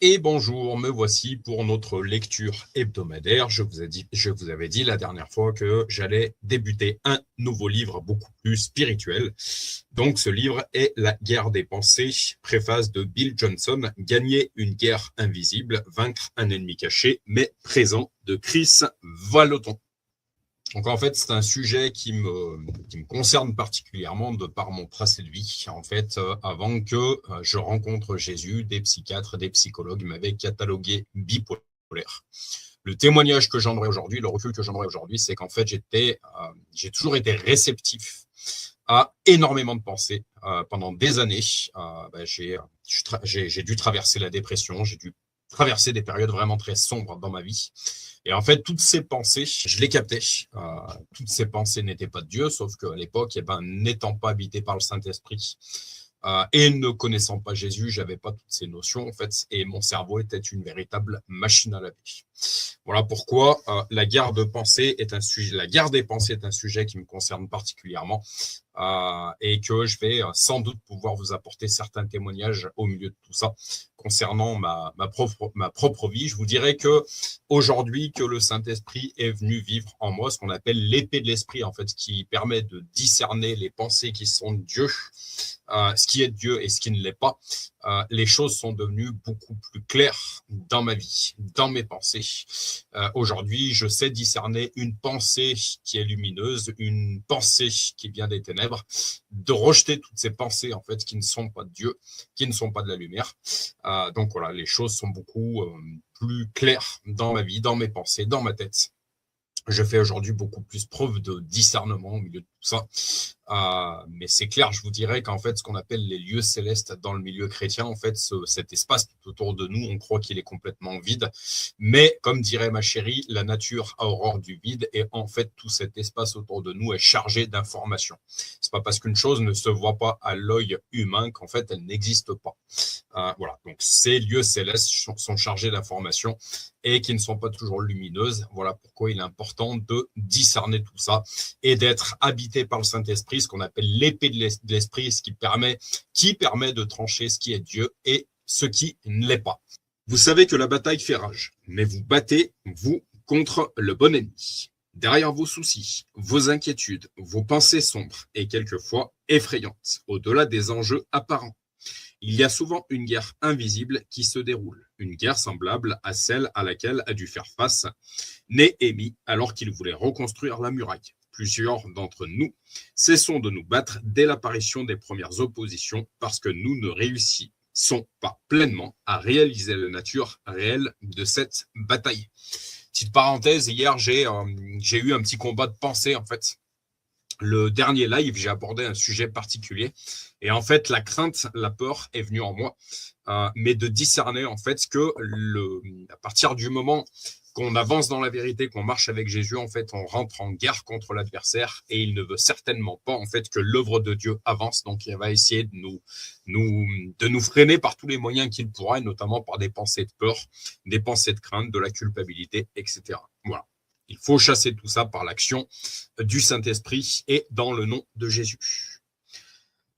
Et bonjour, me voici pour notre lecture hebdomadaire. Je vous avais dit la dernière fois que j'allais débuter un nouveau livre beaucoup plus spirituel. Donc ce livre est La guerre des pensées, préface de Bill Johnson, Gagner une guerre invisible, vaincre un ennemi caché mais présent, de Chris Vallotton. Donc en fait, c'est un sujet qui me concerne particulièrement de par mon tracé de vie. En fait, avant que je rencontre Jésus, des psychiatres, des psychologues m'avaient catalogué bipolaire. Le témoignage que j'en aurai aujourd'hui, le recul que j'en aurai aujourd'hui, c'est qu'en fait, j'ai toujours été réceptif à énormément de pensées pendant des années. J'ai dû traverser la dépression, j'ai dû traverser des périodes vraiment très sombres dans ma vie. Et en fait, toutes ces pensées, je les captais. Toutes ces pensées n'étaient pas de Dieu, sauf qu'à l'époque, n'étant pas habité par le Saint-Esprit et ne connaissant pas Jésus, j'avais pas toutes ces notions en fait, et mon cerveau était une véritable machine à laver. Voilà pourquoi la guerre des pensées est un sujet qui me concerne particulièrement et que je vais sans doute pouvoir vous apporter certains témoignages au milieu de tout ça concernant ma propre vie. Je vous dirais que aujourd'hui que le Saint-Esprit est venu vivre en moi, ce qu'on appelle l'épée de l'esprit, en fait, qui permet de discerner les pensées qui sont de Dieu, ce qui est de Dieu et ce qui ne l'est pas. Les choses sont devenues beaucoup plus claires dans ma vie, dans mes pensées. Aujourd'hui, je sais discerner une pensée qui est lumineuse, une pensée qui vient des ténèbres, de rejeter toutes ces pensées en fait qui ne sont pas de Dieu, qui ne sont pas de la lumière. Donc voilà, les choses sont beaucoup plus claires dans ma vie, dans mes pensées, dans ma tête. Je fais aujourd'hui beaucoup plus preuve de discernement au milieu de tout ça. Mais c'est clair, je vous dirais qu'en fait, ce qu'on appelle les lieux célestes dans le milieu chrétien, en fait, cet espace tout autour de nous, on croit qu'il est complètement vide. Mais comme dirait ma chérie, la nature a horreur du vide et en fait, tout cet espace autour de nous est chargé d'informations. C'est pas parce qu'une chose ne se voit pas à l'œil humain qu'en fait, elle n'existe pas. Voilà. Donc, ces lieux célestes sont chargés d'informations et qui ne sont pas toujours lumineuses. Voilà pourquoi il est important de discerner tout ça et d'être habité par le Saint-Esprit, ce qu'on appelle l'épée de l'Esprit, ce qui permet de trancher ce qui est Dieu et ce qui ne l'est pas. Vous savez que la bataille fait rage, mais vous battez, vous, contre le bon ennemi. Derrière vos soucis, vos inquiétudes, vos pensées sombres et quelquefois effrayantes, au-delà des enjeux apparents, il y a souvent une guerre invisible qui se déroule, une guerre semblable à celle à laquelle a dû faire face Néhémie alors qu'il voulait reconstruire la muraille. Plusieurs d'entre nous cessons de nous battre dès l'apparition des premières oppositions parce que nous ne réussissons pas pleinement à réaliser la nature réelle de cette bataille. Petite parenthèse, hier j'ai eu un petit combat de pensée en fait. Le dernier live, j'ai abordé un sujet particulier et en fait la crainte, la peur est venue en moi, mais de discerner en fait que à partir du moment qu'on avance dans la vérité, qu'on marche avec Jésus, en fait, on rentre en guerre contre l'adversaire et il ne veut certainement pas, en fait, que l'œuvre de Dieu avance. Donc, il va essayer de nous freiner par tous les moyens qu'il pourra, et notamment par des pensées de peur, des pensées de crainte, de la culpabilité, etc. Voilà. Il faut chasser tout ça par l'action du Saint-Esprit et dans le nom de Jésus.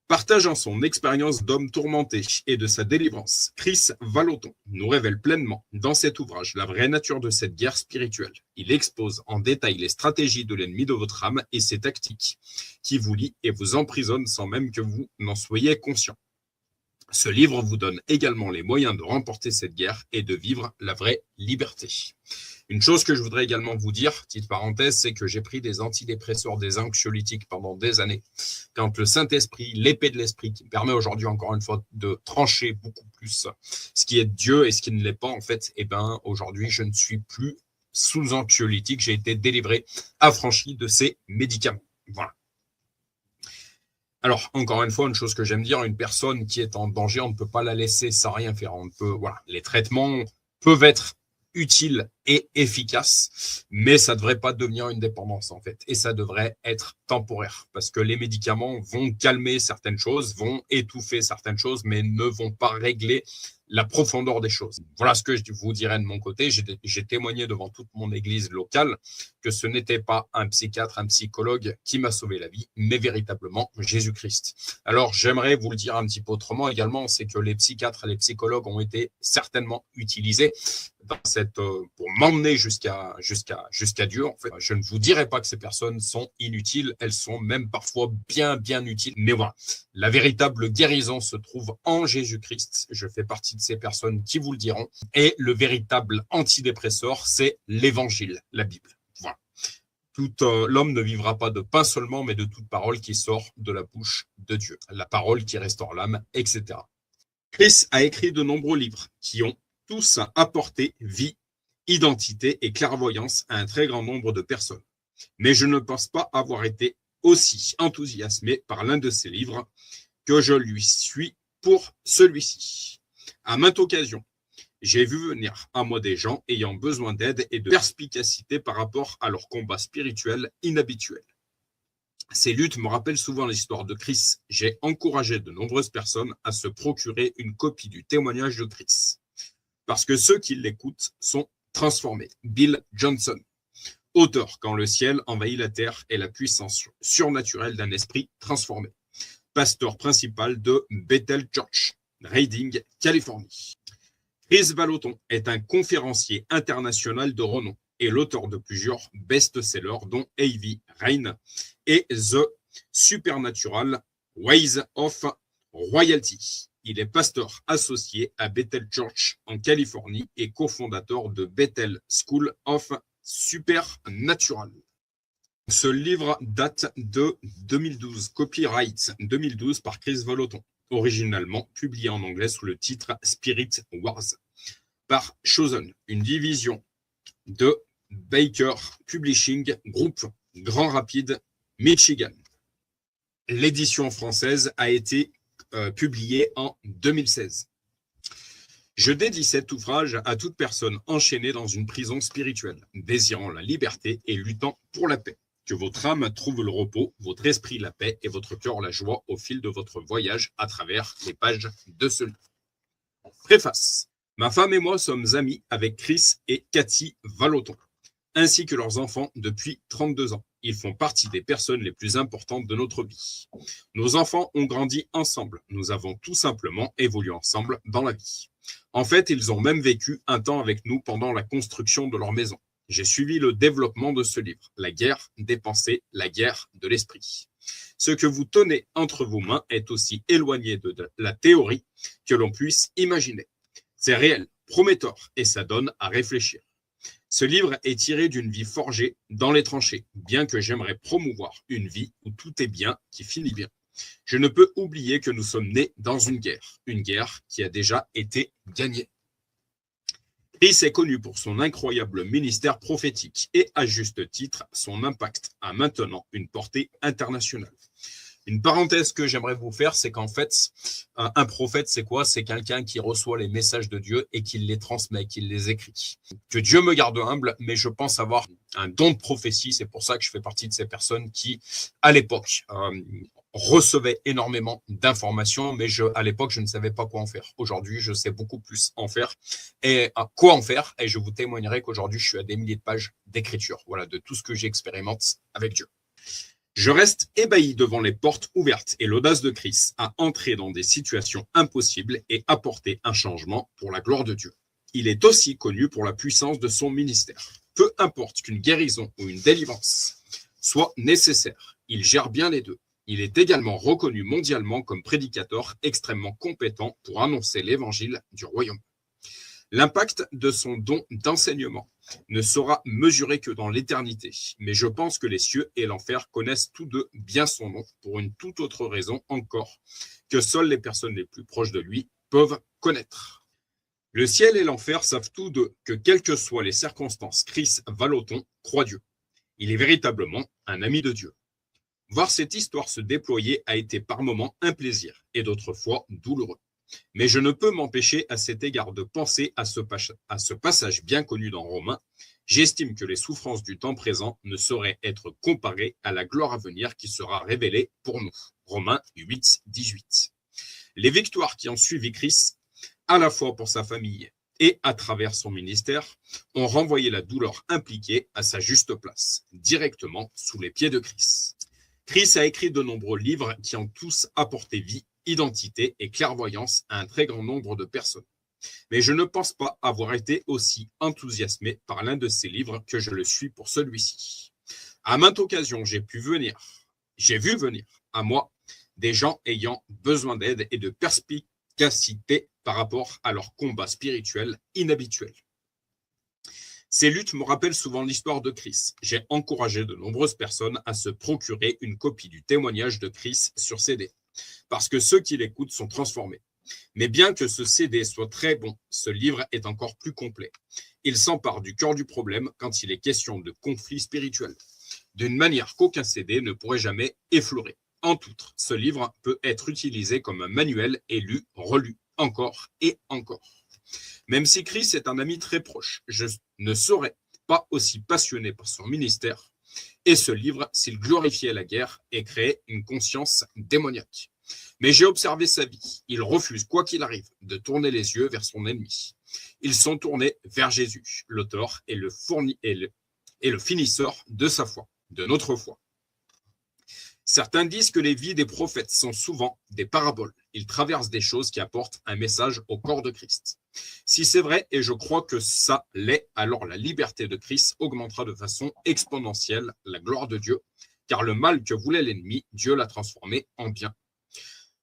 Partageant son expérience d'homme tourmenté et de sa délivrance, Chris Vallotton nous révèle pleinement dans cet ouvrage la vraie nature de cette guerre spirituelle. Il expose en détail les stratégies de l'ennemi de votre âme et ses tactiques qui vous lient et vous emprisonnent sans même que vous n'en soyez conscient. Ce livre vous donne également les moyens de remporter cette guerre et de vivre la vraie liberté. Une chose que je voudrais également vous dire, petite parenthèse, c'est que j'ai pris des antidépresseurs, des anxiolytiques pendant des années. Quand le Saint-Esprit, l'épée de l'Esprit, qui me permet aujourd'hui encore une fois de trancher beaucoup plus ce qui est de Dieu et ce qui ne l'est pas, en fait, eh ben, aujourd'hui, je ne suis plus sous anxiolytique. J'ai été délivré, affranchi de ces médicaments. Voilà. Alors, encore une fois, une chose que j'aime dire, une personne qui est en danger, on ne peut pas la laisser sans rien faire. Voilà, les traitements peuvent être utiles et efficaces, mais ça ne devrait pas devenir une dépendance, en fait. Et ça devrait être temporaire, parce que les médicaments vont calmer certaines choses, vont étouffer certaines choses, mais ne vont pas régler la profondeur des choses. Voilà ce que je vous dirais de mon côté. J'ai témoigné devant toute mon église locale que ce n'était pas un psychiatre, un psychologue qui m'a sauvé la vie, mais véritablement Jésus-Christ. Alors, j'aimerais vous le dire un petit peu autrement également, c'est que les psychiatres et les psychologues ont été certainement utilisés pour m'emmener jusqu'à Dieu. En fait, je ne vous dirai pas que ces personnes sont inutiles, elles sont même parfois bien utiles. Mais voilà, la véritable guérison se trouve en Jésus-Christ. Je fais partie de ces personnes qui vous le diront. Et le véritable antidépresseur, c'est l'évangile, la Bible. Voilà. L'homme ne vivra pas de pain seulement, mais de toute parole qui sort de la bouche de Dieu. La parole qui restaure l'âme, etc. Chris a écrit de nombreux livres qui ont tous apporté vie, identité et clairvoyance à un très grand nombre de personnes. Mais je ne pense pas avoir été aussi enthousiasmé par l'un de ses livres que je lui suis pour celui-ci. À maintes occasions, j'ai vu venir à moi des gens ayant besoin d'aide et de perspicacité par rapport à leur combat spirituel inhabituel. Ces luttes me rappellent souvent l'histoire de Chris. J'ai encouragé de nombreuses personnes à se procurer une copie du témoignage de Chris. Parce que ceux qui l'écoutent sont transformés. Bill Johnson, auteur Quand le ciel envahit la terre et la puissance surnaturelle d'un esprit transformé. Pasteur principal de Bethel Church, Redding, Californie. Chris Vallotton est un conférencier international de renom et l'auteur de plusieurs best-sellers dont A.V. Rain et The Supernatural Ways of Royalty. Il est pasteur associé à Bethel Church en Californie et cofondateur de Bethel School of Supernatural. Ce livre date de 2012, copyright 2012 par Chris Vallotton, originalement publié en anglais sous le titre Spirit Wars par Chosen, une division de Baker Publishing Group, Grand Rapids, Michigan. L'édition française a été publiée en 2016. Je dédie cet ouvrage à toute personne enchaînée dans une prison spirituelle, désirant la liberté et luttant pour la paix. Que votre âme trouve le repos, votre esprit la paix et votre cœur la joie au fil de votre voyage à travers les pages de ce livre. Préface. Ma femme et moi sommes amis avec Chris et Cathy Vallotton, ainsi que leurs enfants depuis 32 ans. Ils font partie des personnes les plus importantes de notre vie. Nos enfants ont grandi ensemble. Nous avons tout simplement évolué ensemble dans la vie. En fait, ils ont même vécu un temps avec nous pendant la construction de leur maison. J'ai suivi le développement de ce livre, La guerre des pensées, la guerre de l'esprit. Ce que vous tenez entre vos mains est aussi éloigné de la théorie que l'on puisse imaginer. C'est réel, prometteur, et ça donne à réfléchir. Ce livre est tiré d'une vie forgée dans les tranchées, bien que j'aimerais promouvoir une vie où tout est bien, qui finit bien. Je ne peux oublier que nous sommes nés dans une guerre qui a déjà été gagnée. Chris est connu pour son incroyable ministère prophétique et, à juste titre, son impact a maintenant une portée internationale. Une parenthèse que j'aimerais vous faire, c'est qu'en fait, un prophète, c'est quoi? C'est quelqu'un qui reçoit les messages de Dieu et qui les transmet, qui les écrit. Que Dieu me garde humble, mais je pense avoir un don de prophétie. C'est pour ça que je fais partie de ces personnes qui, à l'époque, recevaient énormément d'informations, mais à l'époque, je ne savais pas quoi en faire. Aujourd'hui, je sais beaucoup plus en faire et quoi en faire. Et je vous témoignerai qu'aujourd'hui, je suis à des milliers de pages d'écriture, voilà, de tout ce que j'expérimente avec Dieu. Je reste ébahi devant les portes ouvertes et l'audace de Chris à entrer dans des situations impossibles et apporter un changement pour la gloire de Dieu. Il est aussi connu pour la puissance de son ministère. Peu importe qu'une guérison ou une délivrance soit nécessaire, il gère bien les deux. Il est également reconnu mondialement comme prédicateur extrêmement compétent pour annoncer l'évangile du royaume. L'impact de son don d'enseignement ne sera mesuré que dans l'éternité, mais je pense que les cieux et l'enfer connaissent tous deux bien son nom pour une toute autre raison encore que seules les personnes les plus proches de lui peuvent connaître. Le ciel et l'enfer savent tous deux que quelles que soient les circonstances, Chris Vallotton croit Dieu. Il est véritablement un ami de Dieu. Voir cette histoire se déployer a été par moments un plaisir et d'autres fois douloureux. Mais je ne peux m'empêcher à cet égard de penser à ce passage bien connu dans Romains. J'estime que les souffrances du temps présent ne sauraient être comparées à la gloire à venir qui sera révélée pour nous. Romains 8, 18. Les victoires qui ont suivi Chris à la fois pour sa famille et à travers son ministère, ont renvoyé la douleur impliquée à sa juste place, directement sous les pieds de Chris. Chris a écrit de nombreux livres qui ont tous apporté vie, identité et clairvoyance à un très grand nombre de personnes. Mais je ne pense pas avoir été aussi enthousiasmé par l'un de ces livres que je le suis pour celui-ci. À maintes occasions, j'ai vu venir à moi des gens ayant besoin d'aide et de perspicacité par rapport à leur combat spirituel inhabituel. Ces luttes me rappellent souvent l'histoire de Chris. J'ai encouragé de nombreuses personnes à se procurer une copie du témoignage de Chris sur CD, parce que ceux qui l'écoutent sont transformés. Mais bien que ce CD soit très bon, ce livre est encore plus complet. Il s'empare du cœur du problème quand il est question de conflits spirituels, d'une manière qu'aucun CD ne pourrait jamais effleurer. En outre, ce livre peut être utilisé comme un manuel et lu, relu, encore et encore. Même si Chris est un ami très proche, je ne serais pas aussi passionné par son ministère et ce livre s'il glorifiait la guerre et créait une conscience démoniaque. Mais j'ai observé sa vie. Il refuse, quoi qu'il arrive, de tourner les yeux vers son ennemi. Ils sont tournés vers Jésus, l'auteur et le finisseur de sa foi, de notre foi. Certains disent que les vies des prophètes sont souvent des paraboles. Ils traversent des choses qui apportent un message au corps de Christ. Si c'est vrai, et je crois que ça l'est, alors la liberté de Christ augmentera de façon exponentielle la gloire de Dieu, car le mal que voulait l'ennemi, Dieu l'a transformé en bien.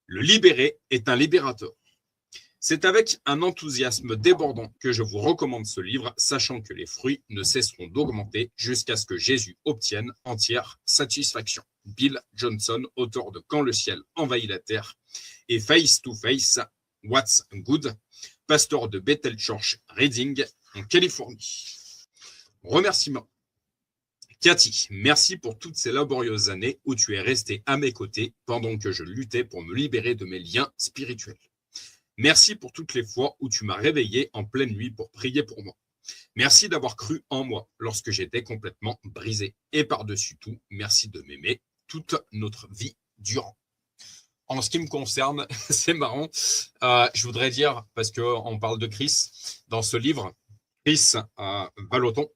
Le libéré est un libérateur. C'est avec un enthousiasme débordant que je vous recommande ce livre, sachant que les fruits ne cesseront d'augmenter jusqu'à ce que Jésus obtienne entière satisfaction. Bill Johnson, auteur de Quand le ciel envahit la terre, et Face to Face, What's Good, pasteur de Bethel Church Reading en Californie. Remerciements. Cathy, merci pour toutes ces laborieuses années où tu es restée à mes côtés pendant que je luttais pour me libérer de mes liens spirituels. Merci pour toutes les fois où tu m'as réveillé en pleine nuit pour prier pour moi. Merci d'avoir cru en moi lorsque j'étais complètement brisé. Et par-dessus tout, merci de m'aimer toute notre vie durant. En ce qui me concerne, c'est marrant, je voudrais dire, parce qu'on parle de Chris, dans ce livre, Chris Vallotton,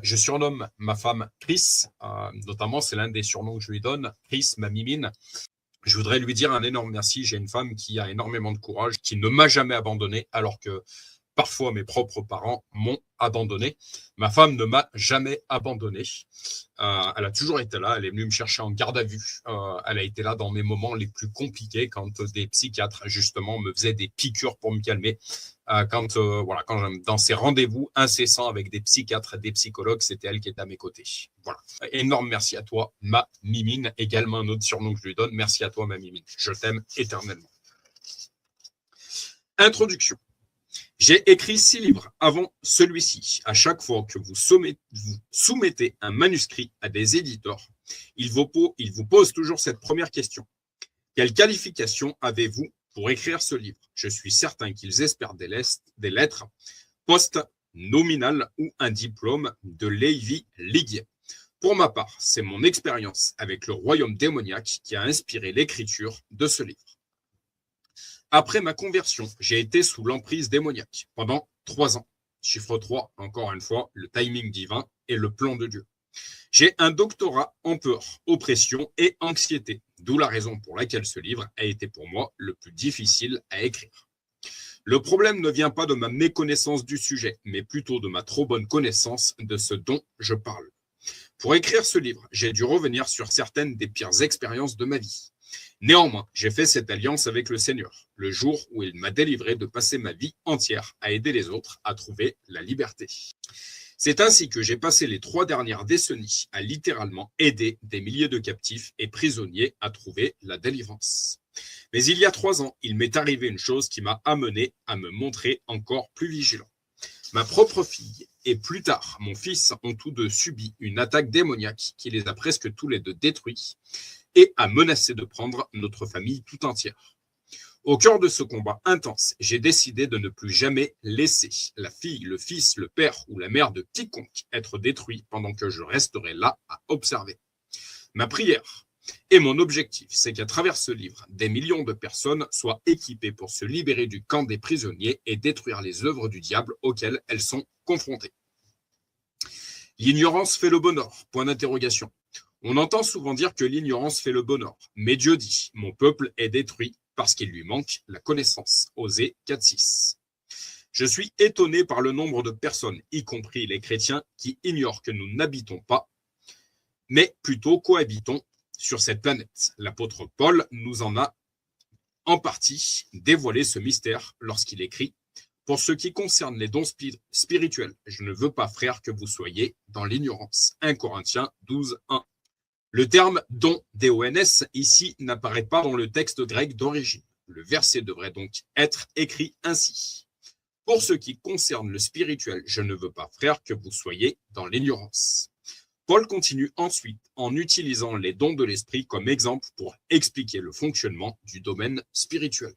je surnomme ma femme Chris, notamment c'est l'un des surnoms que je lui donne, Chris, ma mimine. Je voudrais lui dire un énorme merci. J'ai une femme qui a énormément de courage, qui ne m'a jamais abandonné, alors que parfois mes propres parents m'ont abandonné. Ma femme ne m'a jamais abandonné. Elle a toujours été là. Elle est venue me chercher en garde à vue. Elle a été là dans mes moments les plus compliqués, quand des psychiatres justement me faisaient des piqûres pour me calmer. Quand dans ces rendez-vous incessants avec des psychiatres et des psychologues, c'était elle qui était à mes côtés. Voilà. Énorme merci à toi, ma mimine, également un autre surnom que je lui donne. Merci à toi, ma mimine. Je t'aime éternellement. Introduction. J'ai écrit 6 livres avant celui-ci. À chaque fois que vous soumettez un manuscrit à des éditeurs, ils vous posent toujours cette première question. Quelle qualification avez-vous pour écrire ce livre? Je suis certain qu'ils espèrent des lettres post-nominales ou un diplôme de Ivy League. Pour ma part, c'est mon expérience avec le royaume démoniaque qui a inspiré l'écriture de ce livre. Après ma conversion, j'ai été sous l'emprise démoniaque pendant 3 ans. Chiffre 3, encore une fois, le timing divin et le plan de Dieu. J'ai un doctorat en peur, oppression et anxiété, d'où la raison pour laquelle ce livre a été pour moi le plus difficile à écrire. Le problème ne vient pas de ma méconnaissance du sujet, mais plutôt de ma trop bonne connaissance de ce dont je parle. Pour écrire ce livre, j'ai dû revenir sur certaines des pires expériences de ma vie. Néanmoins, j'ai fait cette alliance avec le Seigneur, le jour où il m'a délivré de passer ma vie entière à aider les autres à trouver la liberté. C'est ainsi que j'ai passé les 3 dernières décennies à littéralement aider des milliers de captifs et prisonniers à trouver la délivrance. Mais il y a 3 ans, il m'est arrivé une chose qui m'a amené à me montrer encore plus vigilant. Ma propre fille et plus tard mon fils ont tous deux subi une attaque démoniaque qui les a presque tous les deux détruits et a menacé de prendre notre famille tout entière. Au cœur de ce combat intense, j'ai décidé de ne plus jamais laisser la fille, le fils, le père ou la mère de quiconque être détruit pendant que je resterai là à observer. Ma prière Et mon objectif, c'est qu'à travers ce livre, des millions de personnes soient équipées pour se libérer du camp des prisonniers et détruire les œuvres du diable auxquelles elles sont confrontées. L'ignorance fait le bonheur, point d'interrogation. On entend souvent dire que l'ignorance fait le bonheur, mais Dieu dit, mon peuple est détruit parce qu'il lui manque la connaissance. Osée 4,6. Je suis étonné par le nombre de personnes, y compris les chrétiens, qui ignorent que nous n'habitons pas, mais plutôt cohabitons sur cette planète. L'apôtre Paul nous en a en partie dévoilé ce mystère lorsqu'il écrit « Pour ce qui concerne les dons spirituels, je ne veux pas, frères, que vous soyez dans l'ignorance. » 1 Corinthiens 12, 1. Le terme « don » D-O-N-S ici n'apparaît pas dans le texte grec d'origine. Le verset devrait donc être écrit ainsi. « Pour ce qui concerne le spirituel, je ne veux pas, frères, que vous soyez dans l'ignorance. » Paul continue ensuite en utilisant les dons de l'esprit comme exemple pour expliquer le fonctionnement du domaine spirituel.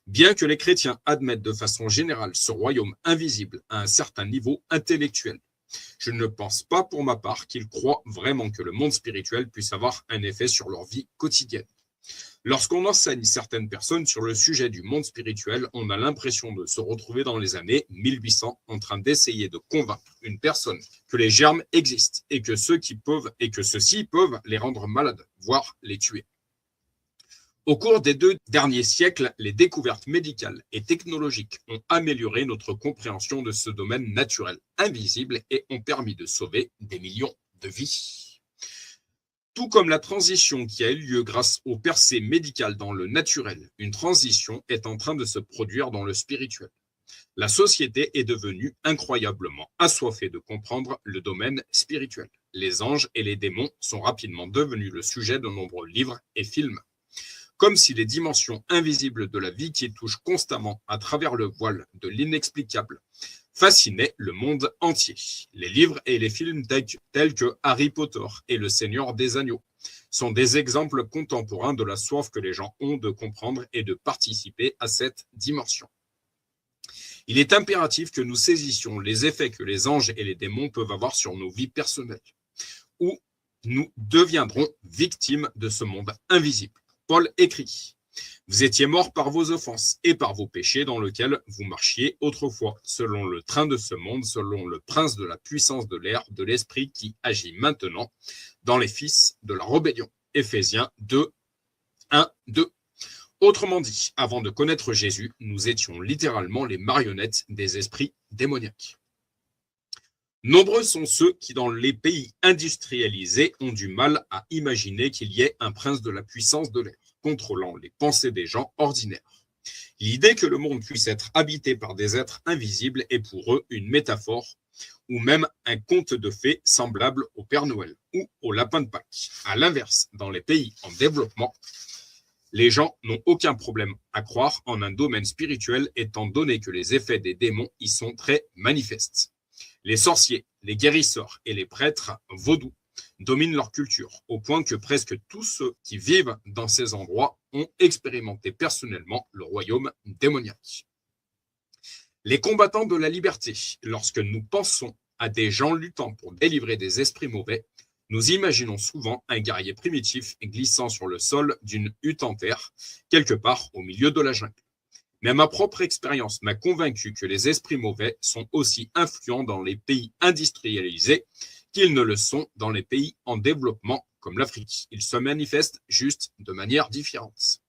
Bien que les chrétiens admettent de façon générale ce royaume invisible à un certain niveau intellectuel, je ne pense pas pour ma part qu'ils croient vraiment que le monde spirituel puisse avoir un effet sur leur vie quotidienne. Lorsqu'on enseigne certaines personnes sur le sujet du monde spirituel, on a l'impression de se retrouver dans les années 1800 en train d'essayer de convaincre une personne que les germes existent et que ceux-ci peuvent les rendre malades, voire les tuer. Au cours des 2 derniers siècles, les découvertes médicales et technologiques ont amélioré notre compréhension de ce domaine naturel, invisible, et ont permis de sauver des millions de vies. Tout comme la transition qui a eu lieu grâce aux percées médicales dans le naturel, une transition est en train de se produire dans le spirituel. La société est devenue incroyablement assoiffée de comprendre le domaine spirituel. Les anges et les démons sont rapidement devenus le sujet de nombreux livres et films. Comme si les dimensions invisibles de la vie qui touchent constamment à travers le voile de l'inexplicable fascinaient le monde entier. Les livres et les films tels que Harry Potter et Le Seigneur des Agneaux sont des exemples contemporains de la soif que les gens ont de comprendre et de participer à cette dimension. Il est impératif que nous saisissions les effets que les anges et les démons peuvent avoir sur nos vies personnelles, ou nous deviendrons victimes de ce monde invisible. Paul écrit « Vous étiez morts par vos offenses et par vos péchés dans lesquels vous marchiez autrefois, selon le train de ce monde, selon le prince de la puissance de l'air, de l'esprit qui agit maintenant dans les fils de la rébellion. » Éphésiens 2, 1, 2. Autrement dit, avant de connaître Jésus, nous étions littéralement les marionnettes des esprits démoniaques. Nombreux sont ceux qui, dans les pays industrialisés, ont du mal à imaginer qu'il y ait un prince de la puissance de l'air, contrôlant les pensées des gens ordinaires. L'idée que le monde puisse être habité par des êtres invisibles est pour eux une métaphore ou même un conte de fées semblable au Père Noël ou au lapin de Pâques. À l'inverse, dans les pays en développement, les gens n'ont aucun problème à croire en un domaine spirituel étant donné que les effets des démons y sont très manifestes. Les sorciers, les guérisseurs et les prêtres vaudous dominent leur culture, au point que presque tous ceux qui vivent dans ces endroits ont expérimenté personnellement le royaume démoniaque. Les combattants de la liberté, lorsque nous pensons à des gens luttant pour délivrer des esprits mauvais, nous imaginons souvent un guerrier primitif glissant sur le sol d'une hutte en terre, quelque part au milieu de la jungle. Mais ma propre expérience m'a convaincu que les esprits mauvais sont aussi influents dans les pays industrialisés qu'ils ne le sont dans les pays en développement comme l'Afrique. Ils se manifestent juste de manière différente.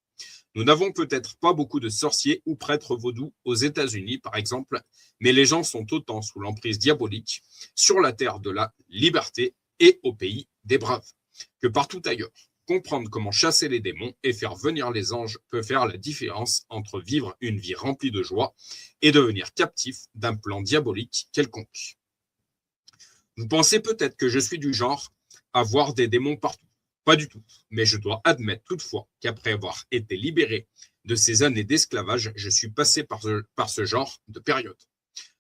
Nous n'avons peut-être pas beaucoup de sorciers ou prêtres vaudous aux États-Unis, par exemple, mais les gens sont autant sous l'emprise diabolique sur la terre de la liberté et au pays des braves que partout ailleurs. Comprendre comment chasser les démons et faire venir les anges peut faire la différence entre vivre une vie remplie de joie et devenir captif d'un plan diabolique quelconque. Vous pensez peut-être que je suis du genre à voir des démons partout. Pas du tout, mais je dois admettre toutefois qu'après avoir été libéré de ces années d'esclavage, je suis passé par ce genre de période.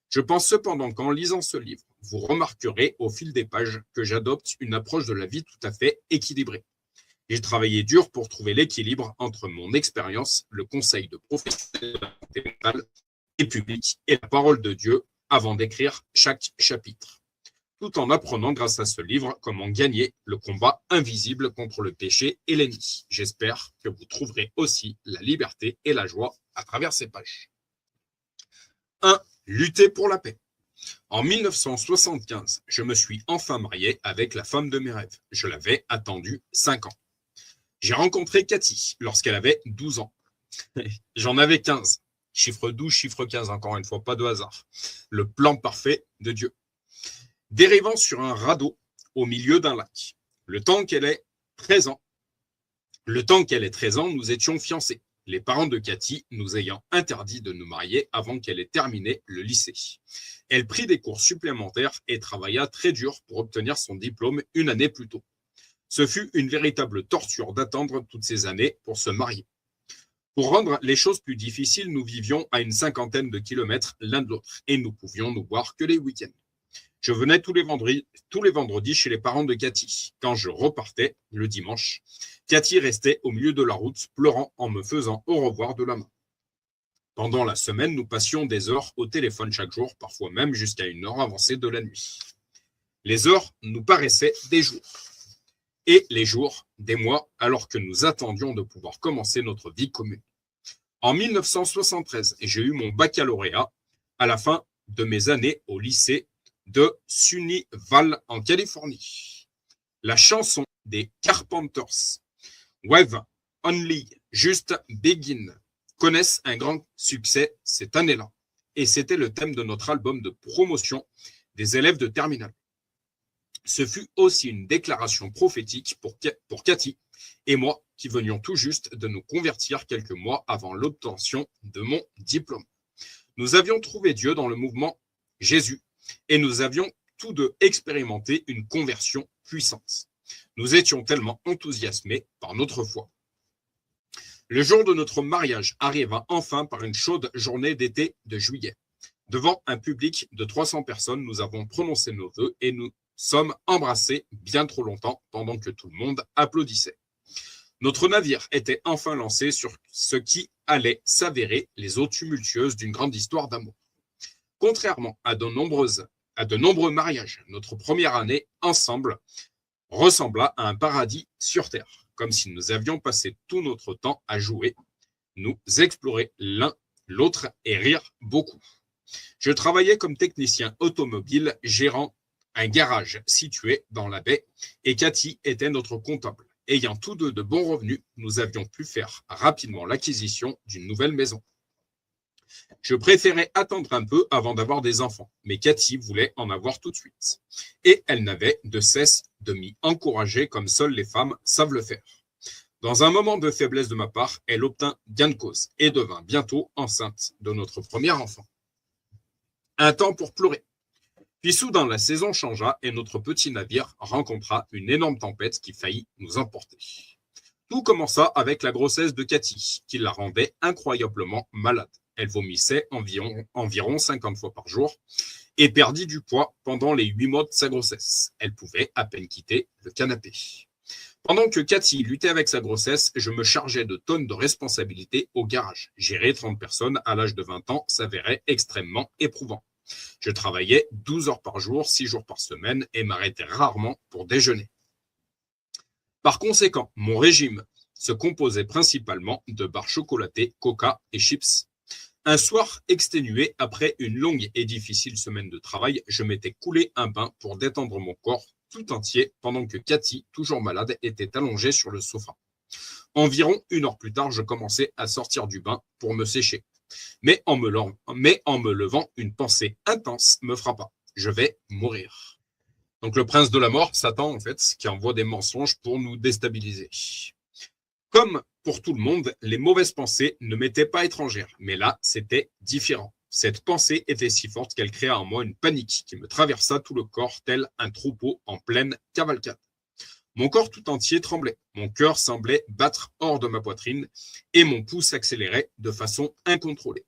Je pense cependant qu'en lisant ce livre, vous remarquerez au fil des pages que j'adopte une approche de la vie tout à fait équilibrée. J'ai travaillé dur pour trouver l'équilibre entre mon expérience, le conseil de professionnels de la santé mentale et public et la parole de Dieu avant d'écrire chaque chapitre. tout en apprenant grâce à ce livre comment gagner le combat invisible contre le péché et l'ennemi. J'espère que vous trouverez aussi la liberté et la joie à travers ces pages. 1. Lutter pour la paix. En 1975, je me suis enfin marié avec la femme de mes rêves. Je l'avais attendue 5 ans. J'ai rencontré Cathy lorsqu'elle avait 12 ans. J'en avais 15. Chiffre 12, chiffre 15, encore une fois, pas de hasard. Le plan parfait de Dieu. Dérivant sur un radeau au milieu d'un lac. Le temps qu'elle ait 13 ans, nous étions fiancés. Les parents de Cathy nous ayant interdit de nous marier avant qu'elle ait terminé le lycée. Elle prit des cours supplémentaires et travailla très dur pour obtenir son diplôme une année plus tôt. Ce fut une véritable torture d'attendre toutes ces années pour se marier. Pour rendre les choses plus difficiles, nous vivions à une 50aine de kilomètres l'un de l'autre et nous pouvions nous voir que les week-ends. Je venais tous les vendredis chez les parents de Cathy. Quand je repartais le dimanche, Cathy restait au milieu de la route, pleurant en me faisant au revoir de la main. Pendant la semaine, nous passions des heures au téléphone chaque jour, parfois même jusqu'à une heure avancée de la nuit. Les heures nous paraissaient des jours, et les jours des mois, alors que nous attendions de pouvoir commencer notre vie commune. En 1973, j'ai eu mon baccalauréat à la fin de mes années au lycée de Sunnyvale en Californie. La chanson des Carpenters, We've Only Just Begin, connaissent un grand succès cette année-là. Et c'était le thème de notre album de promotion des élèves de terminale. Ce fut aussi une déclaration prophétique pour Cathy et moi qui venions tout juste de nous convertir quelques mois avant l'obtention de mon diplôme. Nous avions trouvé Dieu dans le mouvement Jésus et nous avions tous deux expérimenté une conversion puissante. Nous étions tellement enthousiasmés par notre foi. Le jour de notre mariage arriva enfin par une chaude journée d'été de juillet. Devant un public de 300 personnes, nous avons prononcé nos vœux et nous sommes embrassés bien trop longtemps pendant que tout le monde applaudissait. Notre navire était enfin lancé sur ce qui allait s'avérer les eaux tumultueuses d'une grande histoire d'amour. Contrairement à de nombreux mariages, notre première année ensemble ressembla à un paradis sur terre, comme si nous avions passé tout notre temps à jouer, nous explorer l'un l'autre et rire beaucoup. Je travaillais comme technicien automobile gérant un garage situé dans la baie et Cathy était notre comptable. Ayant tous deux de bons revenus, nous avions pu faire rapidement l'acquisition d'une nouvelle maison. Je préférais attendre un peu avant d'avoir des enfants, mais Cathy voulait en avoir tout de suite. Et elle n'avait de cesse de m'y encourager comme seules les femmes savent le faire. Dans un moment de faiblesse de ma part, elle obtint gain de cause et devint bientôt enceinte de notre premier enfant. Un temps pour pleurer. Puis soudain, la saison changea et notre petit navire rencontra une énorme tempête qui faillit nous emporter. Tout commença avec la grossesse de Cathy, qui la rendait incroyablement malade. Elle vomissait environ 50 fois par jour et perdit du poids pendant les 8 mois de sa grossesse. Elle pouvait à peine quitter le canapé. Pendant que Cathy luttait avec sa grossesse, je me chargeais de tonnes de responsabilités au garage. Gérer 30 personnes à l'âge de 20 ans s'avérait extrêmement éprouvant. Je travaillais 12 heures par jour, 6 jours par semaine et m'arrêtais rarement pour déjeuner. Par conséquent, mon régime se composait principalement de barres chocolatées, coca et chips. Un soir exténué, après une longue et difficile semaine de travail, je m'étais coulé un bain pour détendre mon corps tout entier pendant que Cathy, toujours malade, était allongée sur le sofa. Environ 1 heure plus tard, je commençais à sortir du bain pour me sécher. Mais en me levant, une pensée intense me frappa. Je vais mourir. Donc le prince de la mort, Satan en fait, qui envoie des mensonges pour nous déstabiliser. Comme pour tout le monde, les mauvaises pensées ne m'étaient pas étrangères. Mais là, c'était différent. Cette pensée était si forte qu'elle créa en moi une panique qui me traversa tout le corps tel un troupeau en pleine cavalcade. Mon corps tout entier tremblait, mon cœur semblait battre hors de ma poitrine et mon pouls s'accélérait de façon incontrôlée.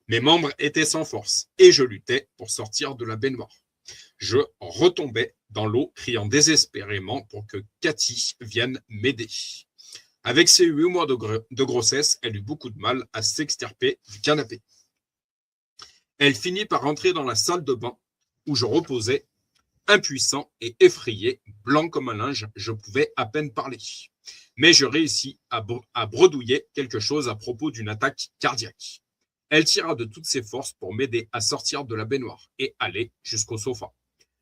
Mes membres étaient sans force et je luttais pour sortir de la baignoire. Je retombais dans l'eau, criant désespérément pour que Cathy vienne m'aider. Avec ses 8 mois de grossesse, elle eut beaucoup de mal à s'extirper du canapé. Elle finit par rentrer dans la salle de bain où je reposais Impuissant et effrayé, blanc comme un linge, je pouvais à peine parler. Mais je réussis à bredouiller quelque chose à propos d'une attaque cardiaque. Elle tira de toutes ses forces pour m'aider à sortir de la baignoire et aller jusqu'au sofa.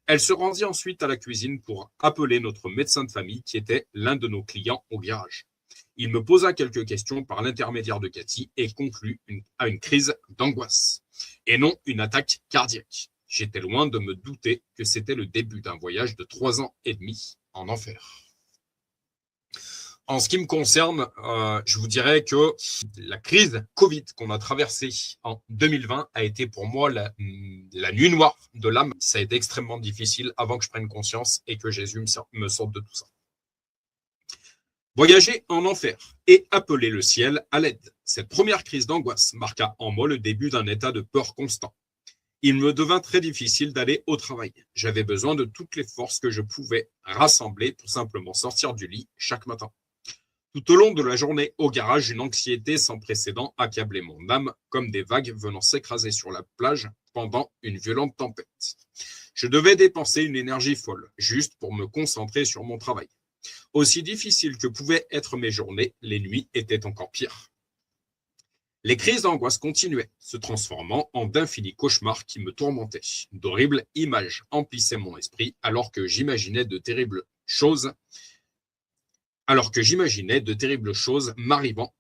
Elle se rendit ensuite à la cuisine pour appeler notre médecin de famille qui était l'un de nos clients au garage. Il me posa quelques questions par l'intermédiaire de Cathy et conclut à une crise d'angoisse et non une attaque cardiaque. J'étais loin de me douter que c'était le début d'un voyage de 3 ans et demi en enfer. En ce qui me concerne, je vous dirais que la crise Covid qu'on a traversée en 2020 a été pour moi la nuit noire de l'âme. Ça a été extrêmement difficile avant que je prenne conscience et que Jésus me sorte de tout ça. Voyager en enfer et appeler le ciel à l'aide. Cette première crise d'angoisse marqua en moi le début d'un état de peur constant. Il me devint très difficile d'aller au travail. J'avais besoin de toutes les forces que je pouvais rassembler pour simplement sortir du lit chaque matin. Tout au long de la journée au garage, une anxiété sans précédent accablait mon âme comme des vagues venant s'écraser sur la plage pendant une violente tempête. Je devais dépenser une énergie folle, juste pour me concentrer sur mon travail. Aussi difficiles que pouvaient être mes journées, les nuits étaient encore pires. Les crises d'angoisse continuaient, se transformant en d'infinis cauchemars qui me tourmentaient. D'horribles images emplissaient mon esprit alors que j'imaginais de terribles choses m'arrivant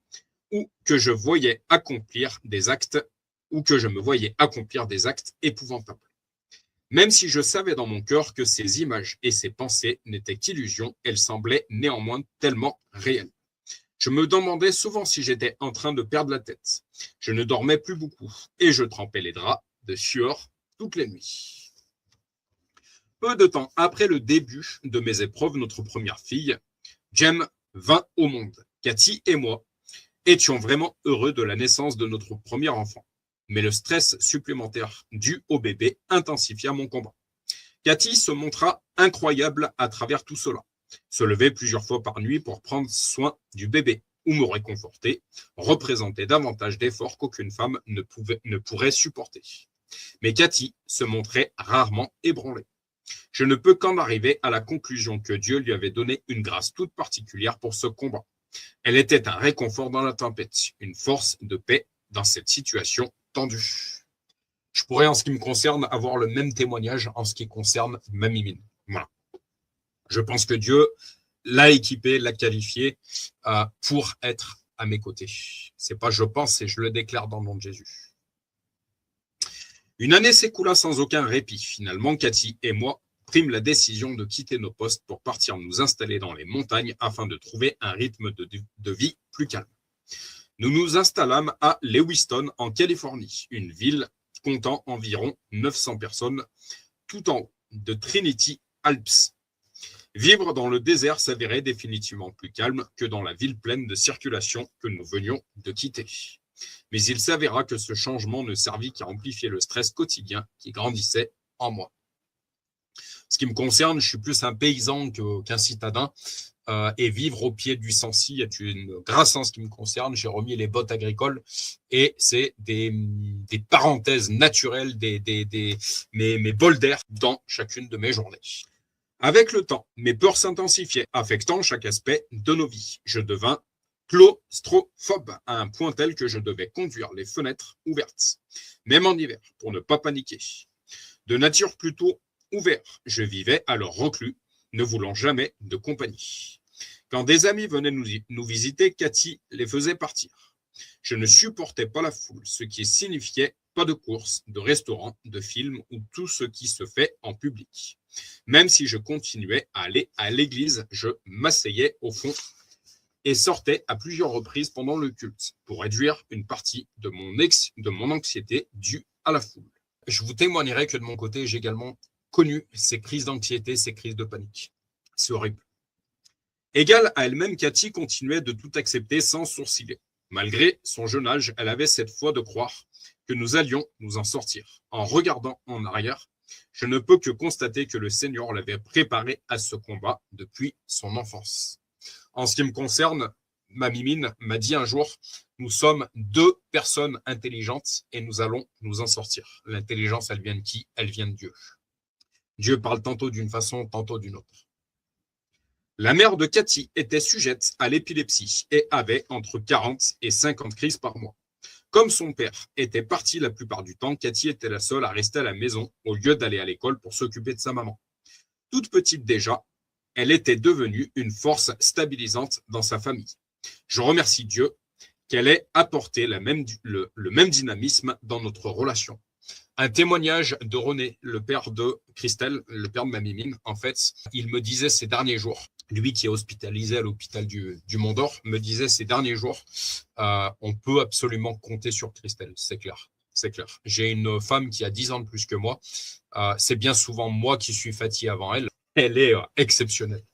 ou que je voyais accomplir des actes épouvantables. Même si je savais dans mon cœur que ces images et ces pensées n'étaient qu'illusions, elles semblaient néanmoins tellement réelles. Je me demandais souvent si j'étais en train de perdre la tête. Je ne dormais plus beaucoup et je trempais les draps de sueur toutes les nuits. Peu de temps après le début de mes épreuves, notre première fille, Jem, vint au monde. Cathy et moi étions vraiment heureux de la naissance de notre premier enfant. Mais le stress supplémentaire dû au bébé intensifia mon combat. Cathy se montra incroyable à travers tout cela. Se lever plusieurs fois par nuit pour prendre soin du bébé ou me réconforter représentait davantage d'efforts qu'aucune femme ne pourrait supporter. Mais Cathy se montrait rarement ébranlée. Je ne peux qu'en arriver à la conclusion que Dieu lui avait donné une grâce toute particulière pour ce combat. Elle était un réconfort dans la tempête, une force de paix dans cette situation tendue. Je pourrais, en ce qui me concerne, avoir le même témoignage en ce qui concerne ma Mimine. Voilà. Je pense que Dieu l'a équipée, l'a qualifiée pour être à mes côtés. C'est pas je pense, c'est je le déclare dans le nom de Jésus. Une année s'écoula sans aucun répit. Finalement, Cathy et moi prîmes la décision de quitter nos postes pour partir nous installer dans les montagnes afin de trouver un rythme de vie plus calme. Nous nous installâmes à Lewiston, en Californie, une ville comptant environ 900 personnes, tout en haut de Trinity Alps. Vivre dans le désert s'avérait définitivement plus calme que dans la ville pleine de circulation que nous venions de quitter. Mais il s'avéra que ce changement ne servit qu'à amplifier le stress quotidien qui grandissait en moi. Ce qui me concerne, je suis plus un paysan qu'un citadin. Et vivre au pied du Sancy est une grâce en ce qui me concerne. J'ai remis les bottes agricoles et c'est des parenthèses naturelles, mes bols d'air dans chacune de mes journées. Avec le temps, mes peurs s'intensifiaient, affectant chaque aspect de nos vies. Je devins claustrophobe à un point tel que je devais conduire les fenêtres ouvertes, même en hiver, pour ne pas paniquer. De nature plutôt ouverte, je vivais alors reclus, ne voulant jamais de compagnie. Quand des amis venaient nous visiter, Cathy les faisait partir. Je ne supportais pas la foule, ce qui signifiait pas de courses, de restaurants, de films ou tout ce qui se fait en public. Même si je continuais à aller à l'église, je m'asseyais au fond et sortais à plusieurs reprises pendant le culte pour réduire une partie de mon anxiété due à la foule. Je vous témoignerai que de mon côté, j'ai également connu ces crises d'anxiété, ces crises de panique. C'est horrible. Égale à elle-même, Cathy continuait de tout accepter sans sourciller. Malgré son jeune âge, elle avait cette foi de croire que nous allions nous en sortir. En regardant en arrière, je ne peux que constater que le Seigneur l'avait préparée à ce combat depuis son enfance. En ce qui me concerne, ma Mimine m'a dit un jour, nous sommes 2 personnes intelligentes et nous allons nous en sortir. L'intelligence, elle vient de qui? Elle vient de Dieu. Dieu parle tantôt d'une façon, tantôt d'une autre. La mère de Cathy était sujette à l'épilepsie et avait entre 40 et 50 crises par mois. Comme son père était parti la plupart du temps, Cathy était la seule à rester à la maison au lieu d'aller à l'école pour s'occuper de sa maman. Toute petite déjà, elle était devenue une force stabilisante dans sa famille. Je remercie Dieu qu'elle ait apporté le même dynamisme dans notre relation. Un témoignage de René, le père de Christelle, le père de ma Mimine. En fait, il me disait ces derniers jours, lui qui est hospitalisé à l'hôpital du Mont d'Or, me disait ces derniers jours, on peut absolument compter sur Christelle, c'est clair. C'est clair. J'ai une femme qui a 10 ans de plus que moi. C'est bien souvent moi qui suis fatigué avant elle. Elle est exceptionnelle.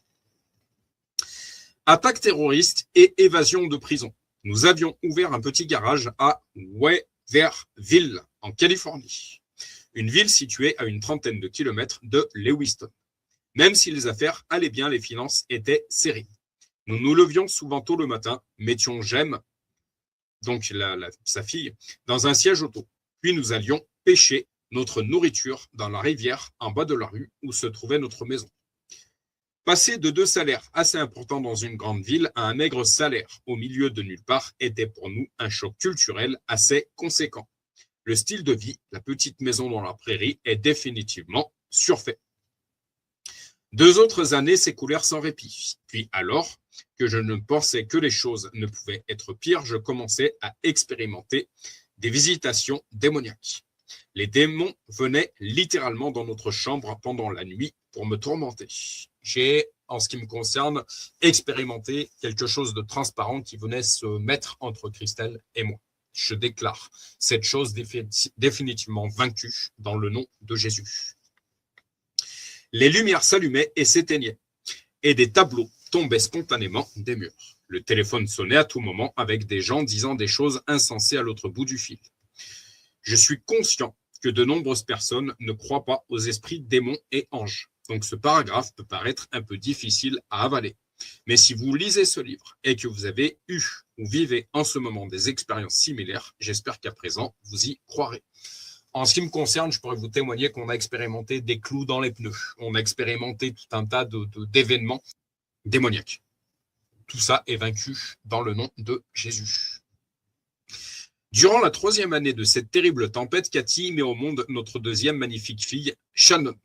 Attaque terroriste et évasion de prison. Nous avions ouvert un petit garage à Weaverville, en Californie, une ville située à une trentaine de kilomètres de Lewiston. Même si les affaires allaient bien, les finances étaient serrées. Nous nous levions souvent tôt le matin, mettions Jem, donc sa fille, dans un siège auto. Puis nous allions pêcher notre nourriture dans la rivière en bas de la rue où se trouvait notre maison. Passer de 2 salaires assez importants dans une grande ville à un maigre salaire au milieu de nulle part était pour nous un choc culturel assez conséquent. Le style de vie, la petite maison dans la prairie, est définitivement surfait. 2 autres années s'écoulèrent sans répit. Puis alors que je ne pensais que les choses ne pouvaient être pires, je commençais à expérimenter des visitations démoniaques. Les démons venaient littéralement dans notre chambre pendant la nuit pour me tourmenter. J'ai, en ce qui me concerne, expérimenté quelque chose de transparent qui venait se mettre entre Christelle et moi. Je déclare cette chose définitivement vaincue dans le nom de Jésus. Les lumières s'allumaient et s'éteignaient, et des tableaux tombaient spontanément des murs. Le téléphone sonnait à tout moment avec des gens disant des choses insensées à l'autre bout du fil. Je suis conscient que de nombreuses personnes ne croient pas aux esprits démons et anges. Donc ce paragraphe peut paraître un peu difficile à avaler. Mais si vous lisez ce livre et que vous avez eu ou vivez en ce moment des expériences similaires, j'espère qu'à présent, vous y croirez. En ce qui me concerne, je pourrais vous témoigner qu'on a expérimenté des clous dans les pneus. On a expérimenté tout un tas d'événements démoniaques. Tout ça est vaincu dans le nom de Jésus. Durant la 3e année de cette terrible tempête, Cathy met au monde notre 2e magnifique fille, Shannon.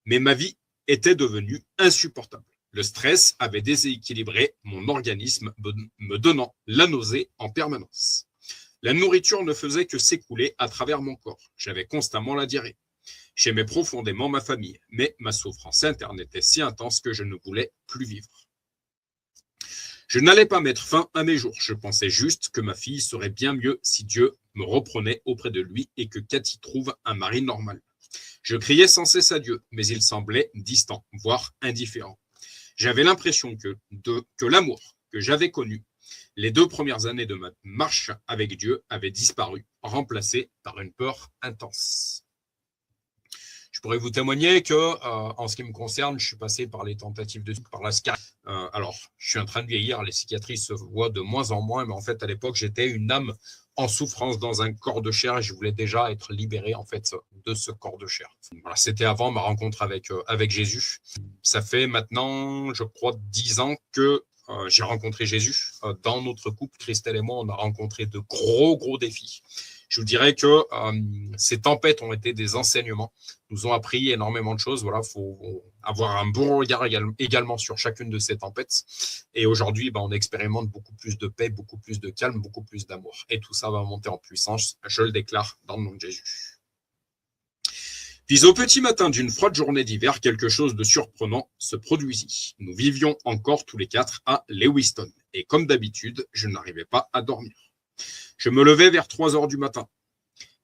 Mais ma vie était devenue insupportable. Le stress avait déséquilibré mon organisme, me donnant la nausée en permanence. La nourriture ne faisait que s'écouler à travers mon corps. J'avais constamment la diarrhée. J'aimais profondément ma famille, mais ma souffrance interne était si intense que je ne voulais plus vivre. Je n'allais pas mettre fin à mes jours. Je pensais juste que ma fille serait bien mieux si Dieu me reprenait auprès de lui et que Cathy trouve un mari normal. Je criais sans cesse à Dieu, mais il semblait distant, voire indifférent. J'avais l'impression que l'amour que j'avais connu les 2 premières années de ma marche avec Dieu avait disparu, remplacé par une peur intense. Je pourrais vous témoigner que, en ce qui me concerne, je suis passé par les tentatives par la scarpe. Alors, je suis en train de vieillir, les cicatrices se voient de moins en moins, mais en fait, à l'époque, j'étais une âme en souffrance dans un corps de chair et je voulais déjà être libéré, en fait, de ce corps de chair. Voilà, c'était avant ma rencontre avec Jésus. Ça fait maintenant, je crois, 10 ans que j'ai rencontré Jésus. Dans notre couple, Christelle et moi, on a rencontré de gros défis. Je vous dirais que ces tempêtes ont été des enseignements, nous ont appris énormément de choses. Voilà, faut avoir un bon regard également sur chacune de ces tempêtes. Et aujourd'hui, on expérimente beaucoup plus de paix, beaucoup plus de calme, beaucoup plus d'amour. Et tout ça va monter en puissance, je le déclare dans le nom de Jésus. Puis au petit matin d'une froide journée d'hiver, quelque chose de surprenant se produisit. Nous vivions encore tous les 4 à Lewiston. Et comme d'habitude, je n'arrivais pas à dormir. Je me levais vers 3 heures du matin,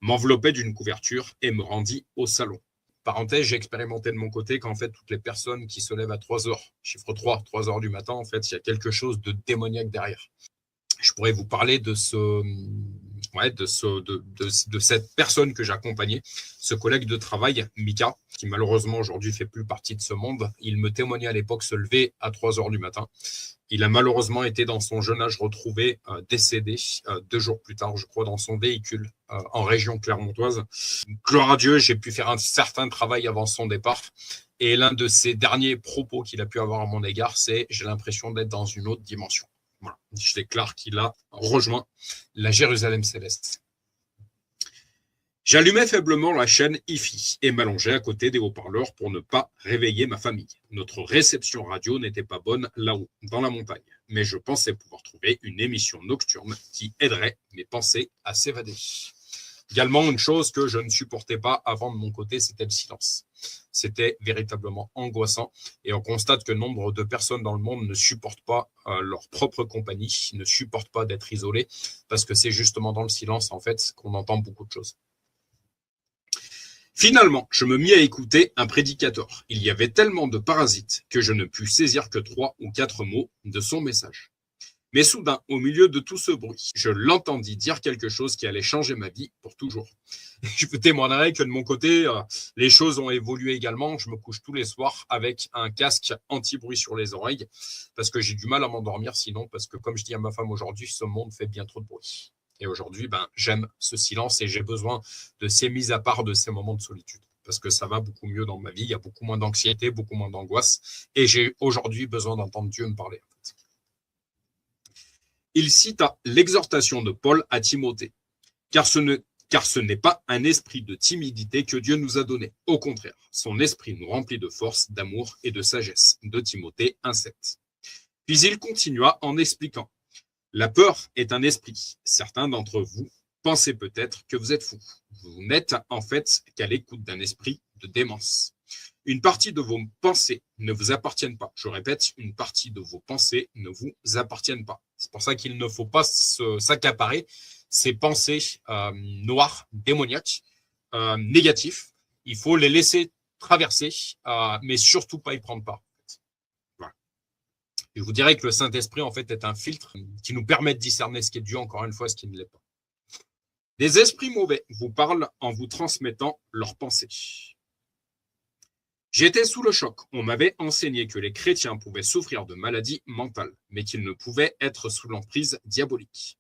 m'enveloppais d'une couverture et me rendis au salon. Parenthèse, j'ai expérimenté de mon côté qu'en fait, toutes les personnes qui se lèvent à 3 heures, chiffre 3 heures du matin, en fait, il y a quelque chose de démoniaque derrière. Je pourrais vous parler de ce de cette personne que j'accompagnais, ce collègue de travail, Mika, qui malheureusement aujourd'hui fait plus partie de ce monde. Il me témoignait à l'époque se lever à 3 heures du matin. Il a malheureusement été dans son jeune âge retrouvé décédé 2 jours plus tard, je crois, dans son véhicule en région clermontoise. Gloire à Dieu, j'ai pu faire un certain travail avant son départ. Et l'un de ses derniers propos qu'il a pu avoir à mon égard, c'est « j'ai l'impression d'être dans une autre dimension ». Voilà, je déclare qu'il a rejoint la Jérusalem céleste. J'allumais faiblement la chaîne Hi-Fi et m'allongeais à côté des haut-parleurs pour ne pas réveiller ma famille. Notre réception radio n'était pas bonne là-haut, dans la montagne, mais je pensais pouvoir trouver une émission nocturne qui aiderait mes pensées à s'évader. Également, une chose que je ne supportais pas avant de mon côté, c'était le silence. C'était véritablement angoissant et on constate que nombre de personnes dans le monde ne supportent pas leur propre compagnie, ne supportent pas d'être isolées parce que c'est justement dans le silence en fait qu'on entend beaucoup de choses. Finalement, je me mis à écouter un prédicateur. Il y avait tellement de parasites que je ne pus saisir que 3 ou 4 mots de son message. Mais soudain, au milieu de tout ce bruit, je l'entendis dire quelque chose qui allait changer ma vie pour toujours. Je peux témoigner que de mon côté, les choses ont évolué également. Je me couche tous les soirs avec un casque anti-bruit sur les oreilles parce que j'ai du mal à m'endormir sinon, parce que comme je dis à ma femme aujourd'hui, ce monde fait bien trop de bruit. Et aujourd'hui, j'aime ce silence et j'ai besoin de ces mises à part, de ces moments de solitude. Parce que ça va beaucoup mieux dans ma vie, il y a beaucoup moins d'anxiété, beaucoup moins d'angoisse. Et j'ai aujourd'hui besoin d'entendre Dieu me parler. En fait. Il cita l'exhortation de Paul à Timothée. Car ce n'est pas un esprit de timidité que Dieu nous a donné. Au contraire, son esprit nous remplit de force, d'amour et de sagesse. De Timothée 1,7. Puis il continua en expliquant. La peur est un esprit. Certains d'entre vous pensez peut-être que vous êtes fous. Vous n'êtes en fait qu'à l'écoute d'un esprit de démence. Une partie de vos pensées ne vous appartiennent pas. Je répète, une partie de vos pensées ne vous appartiennent pas. C'est pour ça qu'il ne faut pas s'accaparer ces pensées noires, démoniaques, négatives. Il faut les laisser traverser, mais surtout pas y prendre part. Je vous dirais que le Saint-Esprit, en fait, est un filtre qui nous permet de discerner ce qui est Dieu, encore une fois, ce qui ne l'est pas. Des esprits mauvais vous parlent en vous transmettant leurs pensées. J'étais sous le choc. On m'avait enseigné que les chrétiens pouvaient souffrir de maladies mentales, mais qu'ils ne pouvaient être sous l'emprise diabolique.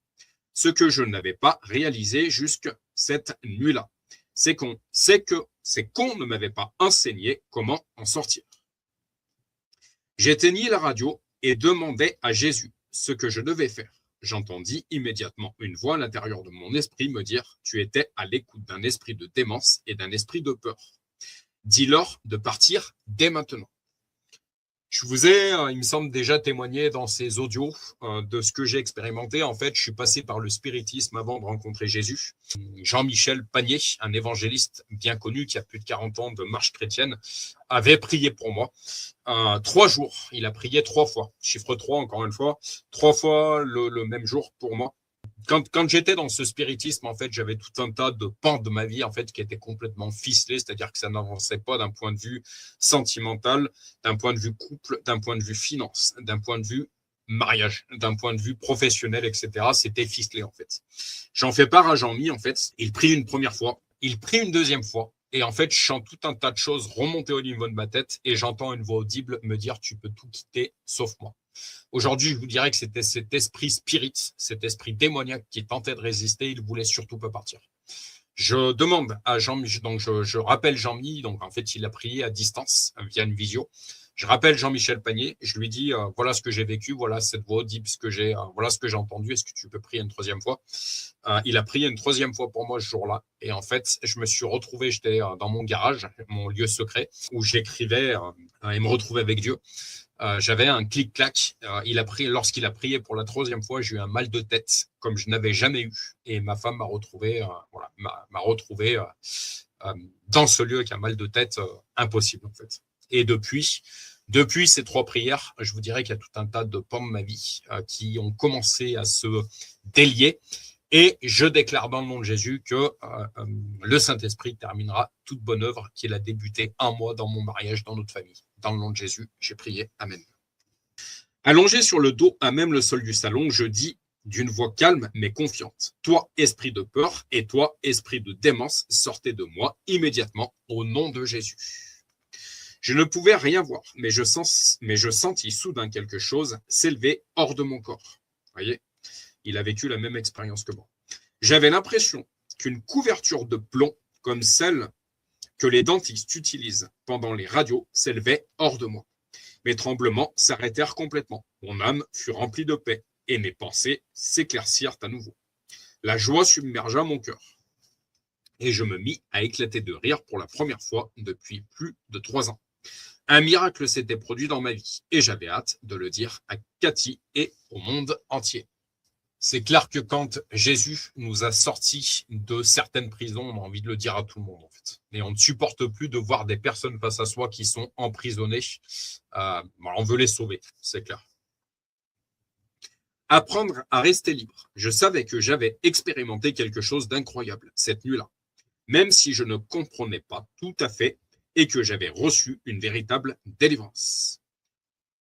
Ce que je n'avais pas réalisé jusque cette nuit-là, c'est qu'on ne m'avait pas enseigné comment en sortir. J'éteignis la radio et demandai à Jésus ce que je devais faire. J'entendis immédiatement une voix à l'intérieur de mon esprit me dire « Tu étais à l'écoute d'un esprit de démence et d'un esprit de peur. Dis-leur de partir dès maintenant. » Je vous ai, il me semble, déjà témoigné dans ces audios de ce que j'ai expérimenté. En fait, je suis passé par le spiritisme avant de rencontrer Jésus. Jean-Michel Panier, un évangéliste bien connu qui a plus de 40 ans de marche chrétienne, avait prié pour moi. 3 jours, il a prié 3 fois. Chiffre 3, encore une fois. 3 fois le même jour pour moi. Quand j'étais dans ce spiritisme, en fait, j'avais tout un tas de pans de ma vie, en fait, qui étaient complètement ficelés, c'est-à-dire que ça n'avançait pas d'un point de vue sentimental, d'un point de vue couple, d'un point de vue finance, d'un point de vue mariage, d'un point de vue professionnel, etc. C'était ficelé, en fait. J'en fais part à Jean-Mi, en fait. Il prie une première fois, il prie une deuxième fois. Et en fait, je sens tout un tas de choses remonter au niveau de ma tête et j'entends une voix audible me dire « Tu peux tout quitter, sauf moi ». Aujourd'hui, je vous dirais que c'était cet esprit spirit, cet esprit démoniaque qui tentait de résister, il voulait surtout pas partir. Je demande à Jean-Michel, donc je rappelle Jean-Mi, donc en fait il a prié à distance via une visio. Je rappelle Jean-Michel Panier, je lui dis voilà ce que j'ai vécu, voilà cette voix audible, voilà ce que j'ai entendu, est-ce que tu peux prier une 3e fois? Il a prié une 3e fois pour moi ce jour-là et en fait je me suis retrouvé, j'étais dans mon garage, mon lieu secret où j'écrivais et me retrouvais avec Dieu. J'avais un clic-clac. Lorsqu'il a prié pour la 3e fois, j'ai eu un mal de tête comme je n'avais jamais eu. Et ma femme m'a retrouvé, dans ce lieu avec un mal de tête impossible en fait. Et depuis ces 3 prières, je vous dirais qu'il y a tout un tas de pans de ma vie qui ont commencé à se délier. Et je déclare dans le nom de Jésus que le Saint-Esprit terminera toute bonne œuvre qu'il a débuté en moi, dans mon mariage, dans notre famille. Dans le nom de Jésus, j'ai prié. Amen. Allongé sur le dos à même le sol du salon, je dis d'une voix calme mais confiante. Toi, esprit de peur, et toi, esprit de démence, sortez de moi immédiatement au nom de Jésus. Je ne pouvais rien voir, mais je sentis soudain quelque chose s'élever hors de mon corps. Vous voyez, il a vécu la même expérience que moi. J'avais l'impression qu'une couverture de plomb, comme celle que les dentistes utilisent pendant les radios, s'élevait hors de moi. Mes tremblements s'arrêtèrent complètement. Mon âme fut remplie de paix et mes pensées s'éclaircirent à nouveau. La joie submergea mon cœur et je me mis à éclater de rire pour la première fois depuis plus de 3 ans. Un miracle s'était produit dans ma vie et j'avais hâte de le dire à Cathy et au monde entier. C'est clair que quand Jésus nous a sortis de certaines prisons, on a envie de le dire à tout le monde en fait. Et on ne supporte plus de voir des personnes face à soi qui sont emprisonnées. On veut les sauver, c'est clair. Apprendre à rester libre. Je savais que j'avais expérimenté quelque chose d'incroyable cette nuit-là, même si je ne comprenais pas tout à fait et que j'avais reçu une véritable délivrance.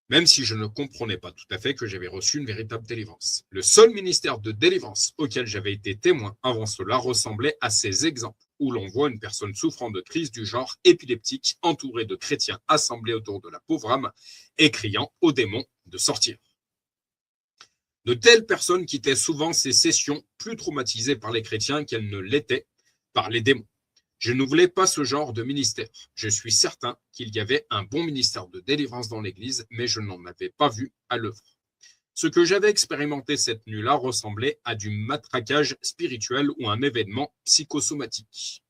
Même si je ne comprenais pas tout à fait que j'avais reçu une véritable délivrance. Le seul ministère de délivrance auquel j'avais été témoin avant cela ressemblait à ces exemples où l'on voit une personne souffrant de crise du genre épileptique entourée de chrétiens assemblés autour de la pauvre âme et criant aux démons de sortir. De telles personnes quittaient souvent ces sessions plus traumatisées par les chrétiens qu'elles ne l'étaient par les démons. Je ne voulais pas ce genre de ministère. Je suis certain qu'il y avait un bon ministère de délivrance dans l'Église, mais je n'en avais pas vu à l'œuvre. Ce que j'avais expérimenté cette nuit-là ressemblait à du matraquage spirituel ou un événement psychosomatique.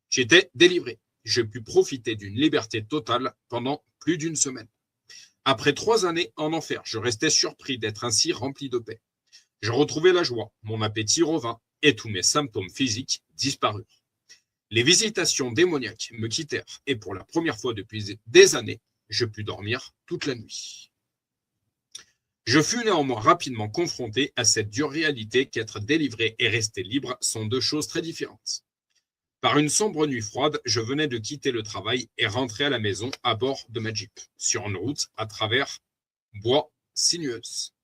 J'étais délivré. Je pus profiter d'une liberté totale pendant plus d'une semaine. Après 3 années en enfer, je restais surpris d'être ainsi rempli de paix. Je retrouvais la joie, mon appétit revint et tous mes symptômes physiques disparurent. Les visitations démoniaques me quittèrent et pour la première fois depuis des années, je pus dormir toute la nuit. Je fus néanmoins rapidement confronté à cette dure réalité qu'être délivré et rester libre sont 2 choses très différentes. Par une sombre nuit froide, je venais de quitter le travail et rentrer à la maison à bord de ma Jeep, sur une route à travers bois sinueuse,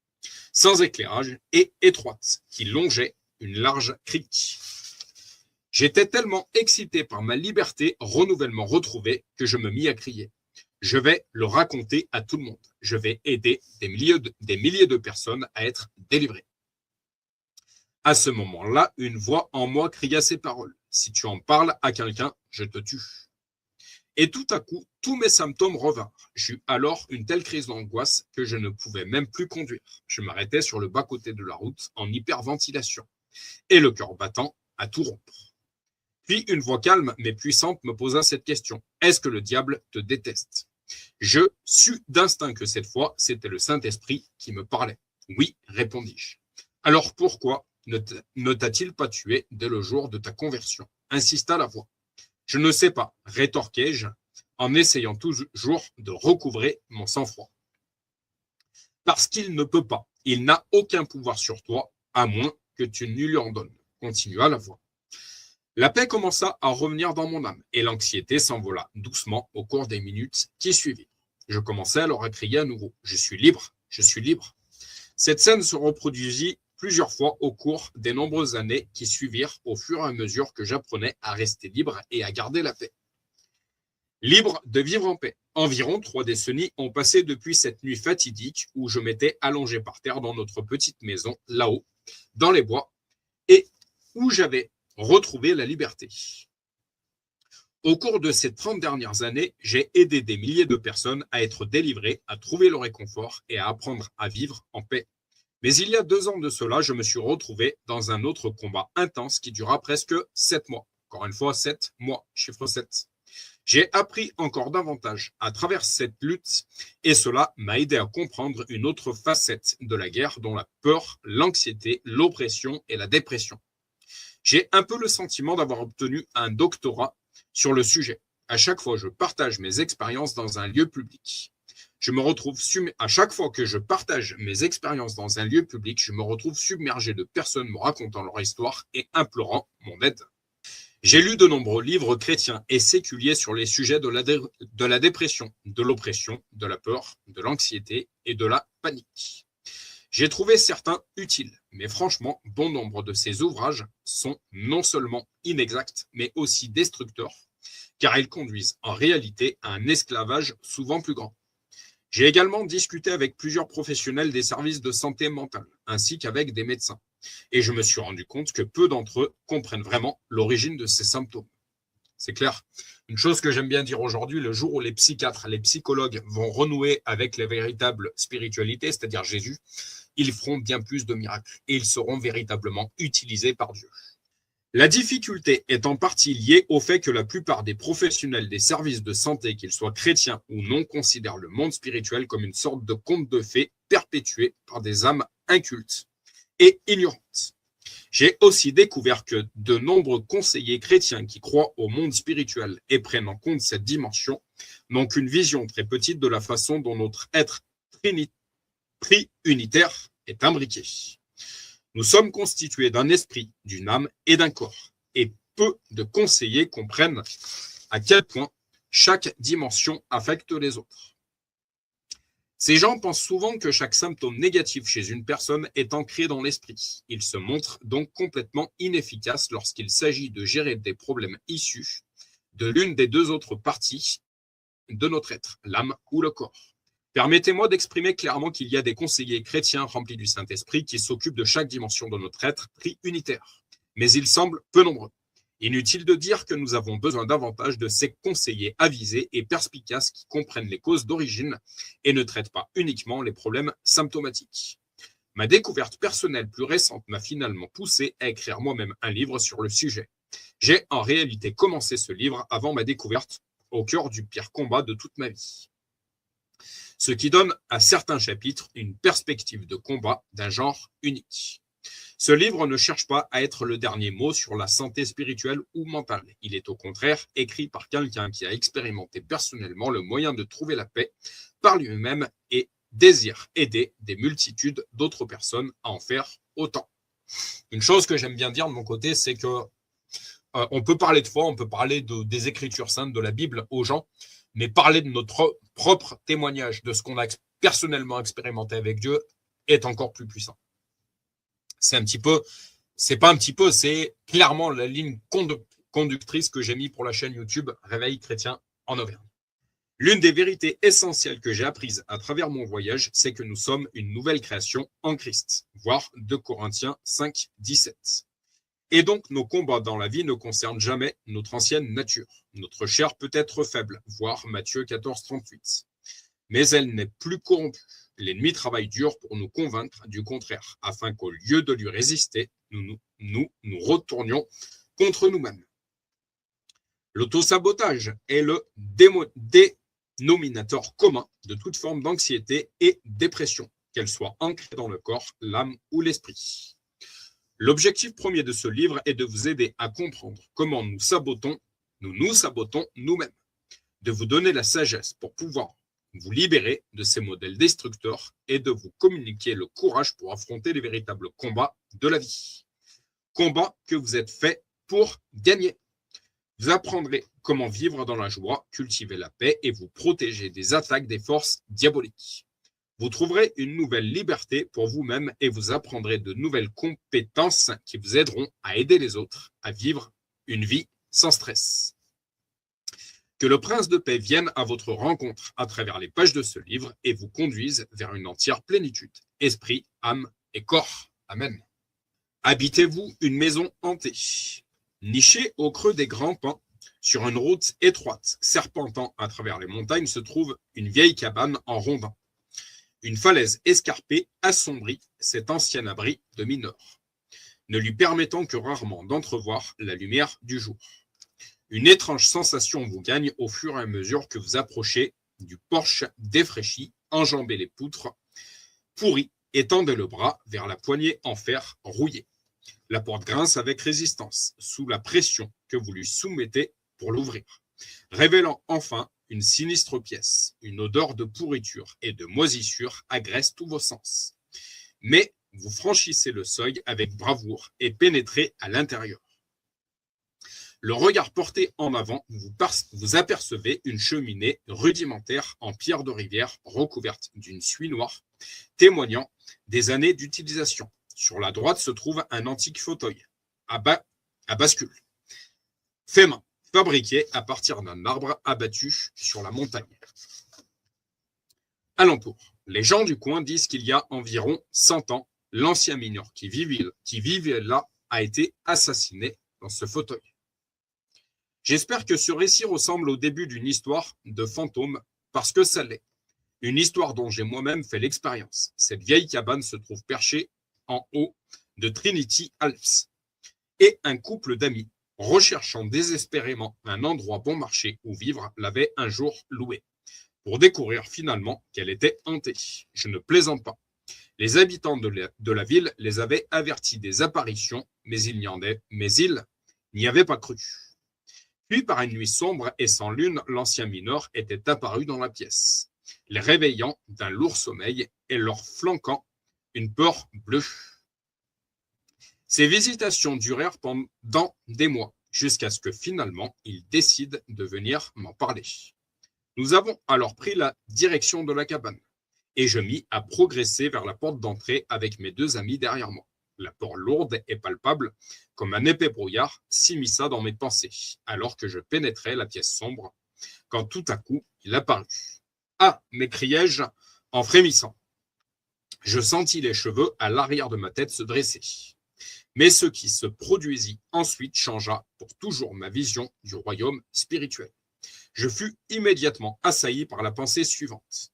sans éclairage et étroite, qui longeait une large crique. J'étais tellement excité par ma liberté renouvellement retrouvée que je me mis à crier. Je vais le raconter à tout le monde. Je vais aider des milliers de personnes à être délivrées. À ce moment-là, une voix en moi cria ces paroles. Si tu en parles à quelqu'un, je te tue. Et tout à coup, tous mes symptômes revinrent. J'eus alors une telle crise d'angoisse que je ne pouvais même plus conduire. Je m'arrêtais sur le bas-côté de la route en hyperventilation et le cœur battant à tout rompre. Puis une voix calme mais puissante me posa cette question. Est-ce que le diable te déteste? Je sus d'instinct que cette fois, c'était le Saint-Esprit qui me parlait. Oui, répondis-je. Alors pourquoi ne t'a-t-il pas tué dès le jour de ta conversion? Insista la voix. Je ne sais pas, rétorquai-je, en essayant toujours de recouvrer mon sang-froid. Parce qu'il ne peut pas. Il n'a aucun pouvoir sur toi, à moins que tu ne lui en donnes, continua la voix. La paix commença à revenir dans mon âme et l'anxiété s'envola doucement au cours des minutes qui suivirent. Je commençai alors à crier à nouveau. Je suis libre, je suis libre. Cette scène se reproduisit plusieurs fois au cours des nombreuses années qui suivirent au fur et à mesure que j'apprenais à rester libre et à garder la paix. Libre de vivre en paix. Environ 3 décennies ont passé depuis cette nuit fatidique où je m'étais allongé par terre dans notre petite maison, là-haut, dans les bois, et où j'avais retrouvé la liberté. Au cours de ces 30 dernières années, j'ai aidé des milliers de personnes à être délivrées, à trouver le réconfort et à apprendre à vivre en paix. Mais il y a 2 ans de cela, je me suis retrouvé dans un autre combat intense qui dura presque 7 mois. Encore une fois, 7 mois, chiffre 7. J'ai appris encore davantage à travers cette lutte et cela m'a aidé à comprendre une autre facette de la guerre dont la peur, l'anxiété, l'oppression et la dépression. J'ai un peu le sentiment d'avoir obtenu un doctorat sur le sujet. À chaque fois, je partage mes expériences dans un lieu public. À chaque fois que je partage mes expériences dans un lieu public, je me retrouve submergé de personnes me racontant leur histoire et implorant mon aide. J'ai lu de nombreux livres chrétiens et séculiers sur les sujets de la dépression, de l'oppression, de la peur, de l'anxiété et de la panique. J'ai trouvé certains utiles, mais franchement, bon nombre de ces ouvrages sont non seulement inexacts, mais aussi destructeurs, car ils conduisent en réalité à un esclavage souvent plus grand. J'ai également discuté avec plusieurs professionnels des services de santé mentale, ainsi qu'avec des médecins, et je me suis rendu compte que peu d'entre eux comprennent vraiment l'origine de ces symptômes. C'est clair. Une chose que j'aime bien dire aujourd'hui, le jour où les psychiatres, les psychologues vont renouer avec la véritable spiritualité, c'est-à-dire Jésus, ils feront bien plus de miracles et ils seront véritablement utilisés par Dieu. La difficulté est en partie liée au fait que la plupart des professionnels des services de santé, qu'ils soient chrétiens ou non, considèrent le monde spirituel comme une sorte de conte de fées perpétué par des âmes incultes et ignorantes. J'ai aussi découvert que de nombreux conseillers chrétiens qui croient au monde spirituel et prennent en compte cette dimension n'ont qu'une vision très petite de la façon dont notre être triunitaire est imbriqué. Nous sommes constitués d'un esprit, d'une âme et d'un corps. Et peu de conseillers comprennent à quel point chaque dimension affecte les autres. Ces gens pensent souvent que chaque symptôme négatif chez une personne est ancré dans l'esprit. Ils se montrent donc complètement inefficaces lorsqu'il s'agit de gérer des problèmes issus de l'une des deux autres parties de notre être, l'âme ou le corps. Permettez-moi d'exprimer clairement qu'il y a des conseillers chrétiens remplis du Saint-Esprit qui s'occupent de chaque dimension de notre être triunitaire. Mais ils semblent peu nombreux. Inutile de dire que nous avons besoin davantage de ces conseillers avisés et perspicaces qui comprennent les causes d'origine et ne traitent pas uniquement les problèmes symptomatiques. Ma découverte personnelle plus récente m'a finalement poussé à écrire moi-même un livre sur le sujet. J'ai en réalité commencé ce livre avant ma découverte au cœur du pire combat de toute ma vie. Ce qui donne à certains chapitres une perspective de combat d'un genre unique. Ce livre ne cherche pas à être le dernier mot sur la santé spirituelle ou mentale. Il est au contraire écrit par quelqu'un qui a expérimenté personnellement le moyen de trouver la paix par lui-même et désire aider des multitudes d'autres personnes à en faire autant. Une chose que j'aime bien dire de mon côté, c'est que on peut parler de foi, on peut parler des Écritures saintes, de la Bible aux gens, mais parler de notre propre témoignage, de ce qu'on a personnellement expérimenté avec Dieu, est encore plus puissant. C'est clairement la ligne conductrice que j'ai mis pour la chaîne YouTube Réveil chrétien en Auvergne. L'une des vérités essentielles que j'ai apprises à travers mon voyage, c'est que nous sommes une nouvelle création en Christ, voir 2 Corinthiens 5, 17. Et donc, nos combats dans la vie ne concernent jamais notre ancienne nature. Notre chair peut être faible, voir Matthieu 14, 38. Mais elle n'est plus corrompue. L'ennemi travaille dur pour nous convaincre du contraire, afin qu'au lieu de lui résister, nous retournions contre nous-mêmes. L'autosabotage est le dénominateur commun de toute forme d'anxiété et dépression, qu'elle soit ancrée dans le corps, l'âme ou l'esprit. L'objectif premier de ce livre est de vous aider à comprendre comment nous nous sabotons nous-mêmes, de vous donner la sagesse pour pouvoir vous libérer de ces modèles destructeurs et de vous communiquer le courage pour affronter les véritables combats de la vie. Combats que vous êtes faits pour gagner. Vous apprendrez comment vivre dans la joie, cultiver la paix et vous protéger des attaques des forces diaboliques. Vous trouverez une nouvelle liberté pour vous-même et vous apprendrez de nouvelles compétences qui vous aideront à aider les autres à vivre une vie sans stress. Que le prince de paix vienne à votre rencontre à travers les pages de ce livre et vous conduise vers une entière plénitude, esprit, âme et corps. Amen. Habitez-vous une maison hantée. Nichée au creux des grands pins, sur une route étroite, serpentant à travers les montagnes, se trouve une vieille cabane en rondin. Une falaise escarpée assombrit cet ancien abri de mineurs, ne lui permettant que rarement d'entrevoir la lumière du jour. Une étrange sensation vous gagne au fur et à mesure que vous approchez du porche défraîchi, enjambez les poutres pourries et tendez le bras vers la poignée en fer rouillée. La porte grince avec résistance, sous la pression que vous lui soumettez pour l'ouvrir, révélant enfin une sinistre pièce. Une odeur de pourriture et de moisissure agresse tous vos sens. Mais vous franchissez le seuil avec bravoure et pénétrez à l'intérieur. Le regard porté en avant, vous apercevez une cheminée rudimentaire en pierre de rivière recouverte d'une suie noire, témoignant des années d'utilisation. Sur la droite se trouve un antique fauteuil à bascule, fait main, fabriqué à partir d'un arbre abattu sur la montagne. Alentour, les gens du coin disent qu'il y a environ 100 ans, l'ancien mineur qui vivait là a été assassiné dans ce fauteuil. J'espère que ce récit ressemble au début d'une histoire de fantôme, parce que ça l'est. Une histoire dont j'ai moi-même fait l'expérience. Cette vieille cabane se trouve perchée en haut de Trinity Alps. Et un couple d'amis, recherchant désespérément un endroit bon marché où vivre, l'avait un jour louée, pour découvrir finalement qu'elle était hantée. Je ne plaisante pas. Les habitants de la ville les avaient avertis des apparitions, mais ils n'y avaient pas cru. Puis, par une nuit sombre et sans lune, l'ancien mineur était apparu dans la pièce, les réveillant d'un lourd sommeil et leur flanquant une peur bleue. Ces visitations durèrent pendant des mois, jusqu'à ce que finalement, ils décident de venir m'en parler. Nous avons alors pris la direction de la cabane, et je mis à progresser vers la porte d'entrée avec mes 2 amis derrière moi. La peur lourde et palpable, comme un épais brouillard, s'immisça dans mes pensées, alors que je pénétrais la pièce sombre, quand tout à coup, il apparut. « Ah !» m'écriai-je en frémissant. Je sentis les cheveux à l'arrière de ma tête se dresser. Mais ce qui se produisit ensuite changea pour toujours ma vision du royaume spirituel. Je fus immédiatement assailli par la pensée suivante.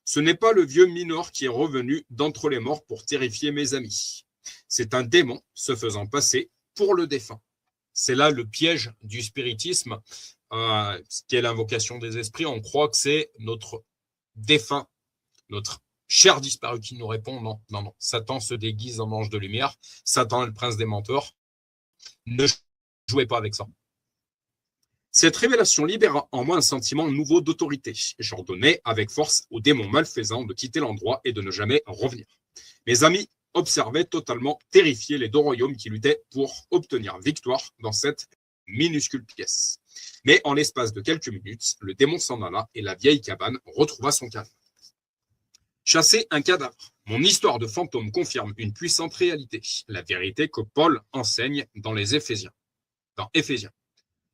Ce n'est pas le vieux mineur qui est revenu d'entre les morts pour terrifier mes amis. C'est un démon se faisant passer pour le défunt. C'est là le piège du spiritisme, ce qui est l'invocation des esprits. On croit que c'est notre défunt, notre cher disparu qui nous répond. Non, non, non. Satan se déguise en ange de lumière. Satan est le prince des menteurs. Ne jouez pas avec ça. Cette révélation libéra en moi un sentiment nouveau d'autorité. J'ordonnai avec force aux démons malfaisants de quitter l'endroit et de ne jamais revenir. Mes amis observaient totalement terrifiés les 2 royaumes qui luttaient pour obtenir victoire dans cette minuscule pièce. Mais en l'espace de quelques minutes, le démon s'en alla et la vieille cabane retrouva son calme. Chasser un cadavre. Mon histoire de fantôme confirme une puissante réalité, la vérité que Paul enseigne dans Éphésiens.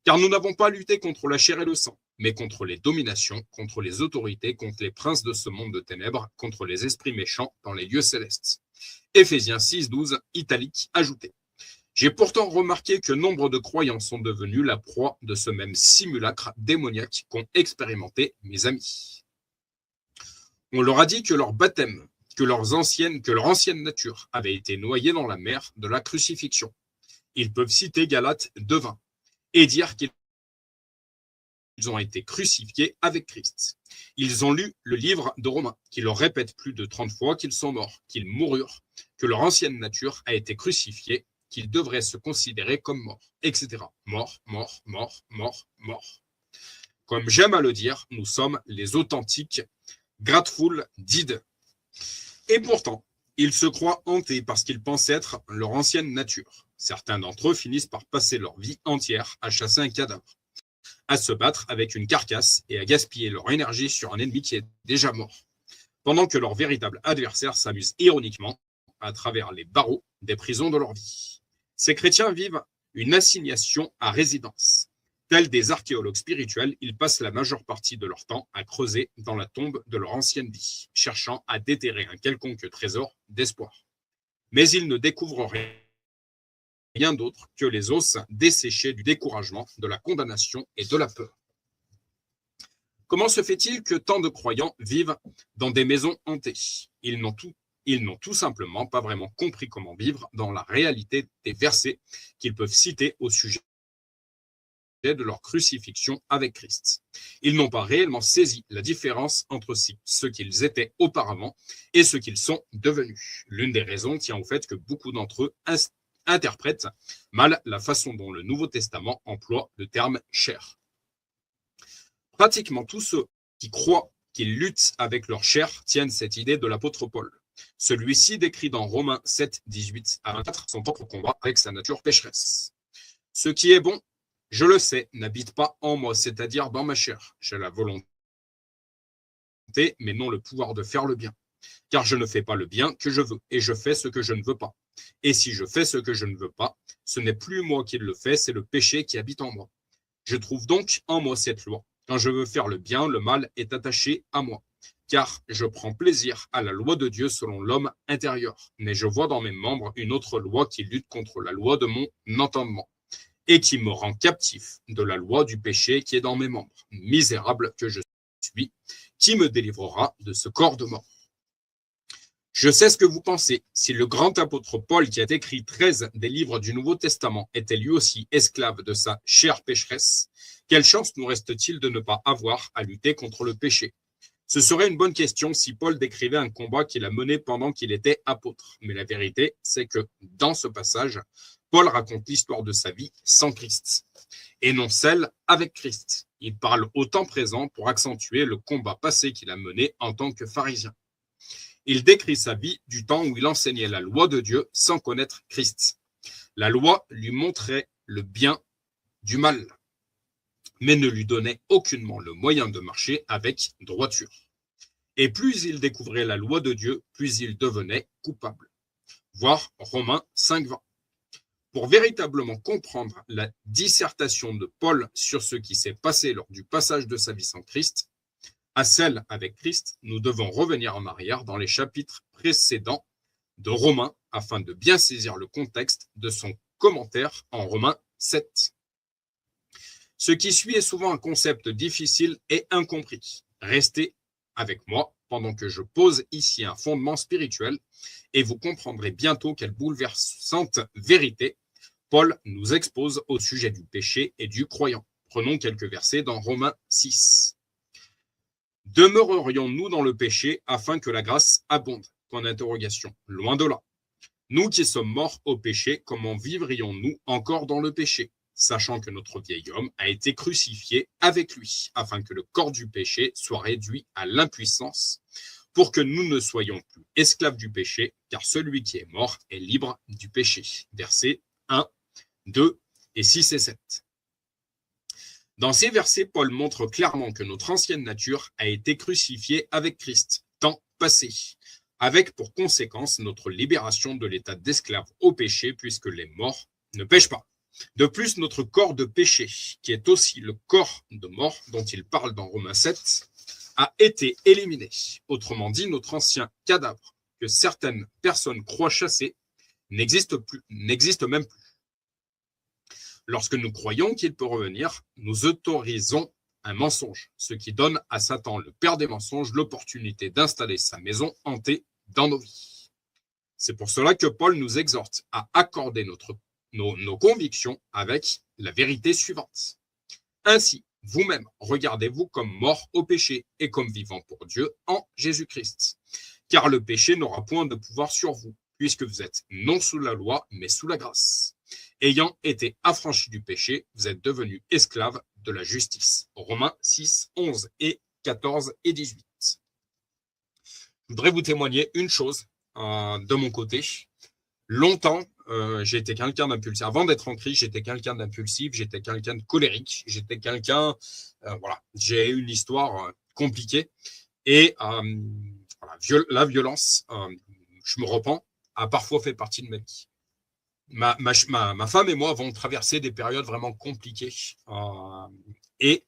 Car nous n'avons pas lutté contre la chair et le sang, mais contre les dominations, contre les autorités, contre les princes de ce monde de ténèbres, contre les esprits méchants dans les lieux célestes. Éphésiens 6:12, italique, ajouté. J'ai pourtant remarqué que nombre de croyants sont devenus la proie de ce même simulacre démoniaque qu'ont expérimenté mes amis. On leur a dit que leur baptême, que leur ancienne nature avait été noyée dans la mer de la crucifixion. Ils peuvent citer Galates 2:20 et dire qu'ils ont été crucifiés avec Christ. Ils ont lu le livre de Romains, qui leur répète plus de 30 fois qu'ils sont morts, qu'ils moururent, que leur ancienne nature a été crucifiée, qu'ils devraient se considérer comme morts, etc. Mort, mort, mort, mort, mort. Comme j'aime à le dire, nous sommes les authentiques Grateful Dead. Et pourtant, ils se croient hantés parce qu'ils pensent être leur ancienne nature. Certains d'entre eux finissent par passer leur vie entière à chasser un cadavre, à se battre avec une carcasse et à gaspiller leur énergie sur un ennemi qui est déjà mort, pendant que leur véritable adversaire s'amuse ironiquement à travers les barreaux des prisons de leur vie. Ces chrétiens vivent une assignation à résidence. Tels des archéologues spirituels, ils passent la majeure partie de leur temps à creuser dans la tombe de leur ancienne vie, cherchant à déterrer un quelconque trésor d'espoir. Mais ils ne découvrent rien d'autre que les os desséchés du découragement, de la condamnation et de la peur. Comment se fait-il que tant de croyants vivent dans des maisons hantées ? Ils n'ont tout simplement pas vraiment compris comment vivre dans la réalité des versets qu'ils peuvent citer au sujet de leur crucifixion avec Christ. Ils n'ont pas réellement saisi la différence entre ce qu'ils étaient auparavant et ce qu'ils sont devenus. L'une des raisons tient au fait que beaucoup d'entre eux interprètent mal la façon dont le Nouveau Testament emploie le terme « chair ». Pratiquement tous ceux qui croient qu'ils luttent avec leur chair tiennent cette idée de l'apôtre Paul. Celui-ci décrit dans Romains 7, 18 à 24 son propre combat avec sa nature pécheresse. Ce qui est bon, je le sais, n'habite pas en moi, c'est-à-dire dans ma chair. J'ai la volonté, mais non le pouvoir de faire le bien. Car je ne fais pas le bien que je veux, et je fais ce que je ne veux pas. Et si je fais ce que je ne veux pas, ce n'est plus moi qui le fais, c'est le péché qui habite en moi. Je trouve donc en moi cette loi. Quand je veux faire le bien, le mal est attaché à moi. Car je prends plaisir à la loi de Dieu selon l'homme intérieur. Mais je vois dans mes membres une autre loi qui lutte contre la loi de mon entendement et qui me rend captif de la loi du péché qui est dans mes membres. Misérable que je suis, qui me délivrera de ce corps de mort? Je sais ce que vous pensez. Si le grand apôtre Paul, qui a écrit 13 des livres du Nouveau Testament, était lui aussi esclave de sa chair pécheresse, quelle chance nous reste-t-il de ne pas avoir à lutter contre le péché? Ce serait une bonne question si Paul décrivait un combat qu'il a mené pendant qu'il était apôtre. Mais la vérité, c'est que dans ce passage, Paul raconte l'histoire de sa vie sans Christ et non celle avec Christ. Il parle au temps présent pour accentuer le combat passé qu'il a mené en tant que pharisien. Il décrit sa vie du temps où il enseignait la loi de Dieu sans connaître Christ. La loi lui montrait le bien du mal, mais ne lui donnait aucunement le moyen de marcher avec droiture. Et plus il découvrait la loi de Dieu, plus il devenait coupable. Voir Romains 5,20. Pour véritablement comprendre la dissertation de Paul sur ce qui s'est passé lors du passage de sa vie sans Christ à celle avec Christ, nous devons revenir en arrière dans les chapitres précédents de Romains afin de bien saisir le contexte de son commentaire en Romains 7. Ce qui suit est souvent un concept difficile et incompris. Restez avec moi pendant que je pose ici un fondement spirituel et vous comprendrez bientôt quelle bouleversante vérité Paul nous expose au sujet du péché et du croyant. Prenons quelques versets dans Romains 6. Demeurerions-nous dans le péché afin que la grâce abonde? Point d'interrogation. Loin de là. Nous qui sommes morts au péché, comment vivrions-nous encore dans le péché, sachant que notre vieil homme a été crucifié avec lui, afin que le corps du péché soit réduit à l'impuissance, pour que nous ne soyons plus esclaves du péché, car celui qui est mort est libre du péché. Versets 1, 2 et 6 et 7. Dans ces versets, Paul montre clairement que notre ancienne nature a été crucifiée avec Christ, temps passé, avec pour conséquence notre libération de l'état d'esclave au péché, puisque les morts ne pêchent pas. De plus, notre corps de péché, qui est aussi le corps de mort dont il parle dans Romains 7, a été éliminé. Autrement dit, notre ancien cadavre, que certaines personnes croient chasser, n'existe même plus. Lorsque nous croyons qu'il peut revenir, nous autorisons un mensonge, ce qui donne à Satan, le père des mensonges, l'opportunité d'installer sa maison hantée dans nos vies. C'est pour cela que Paul nous exhorte à accorder nos convictions avec la vérité suivante. Ainsi, vous-même, regardez-vous comme mort au péché et comme vivant pour Dieu en Jésus-Christ. Car le péché n'aura point de pouvoir sur vous, puisque vous êtes non sous la loi, mais sous la grâce. Ayant été affranchis du péché, vous êtes devenus esclaves de la justice. Romains 6, 11 et 14 et 18. Je voudrais vous témoigner une chose de mon côté. Longtemps, j'ai été quelqu'un d'impulsif. Avant d'être en Christ, j'étais quelqu'un d'impulsif, j'étais quelqu'un de colérique, j'étais quelqu'un, voilà, j'ai eu une histoire compliquée. Et voilà, la violence, je me repens, a parfois fait partie de ma vie. Ma femme et moi avons traversé des périodes vraiment compliquées. Et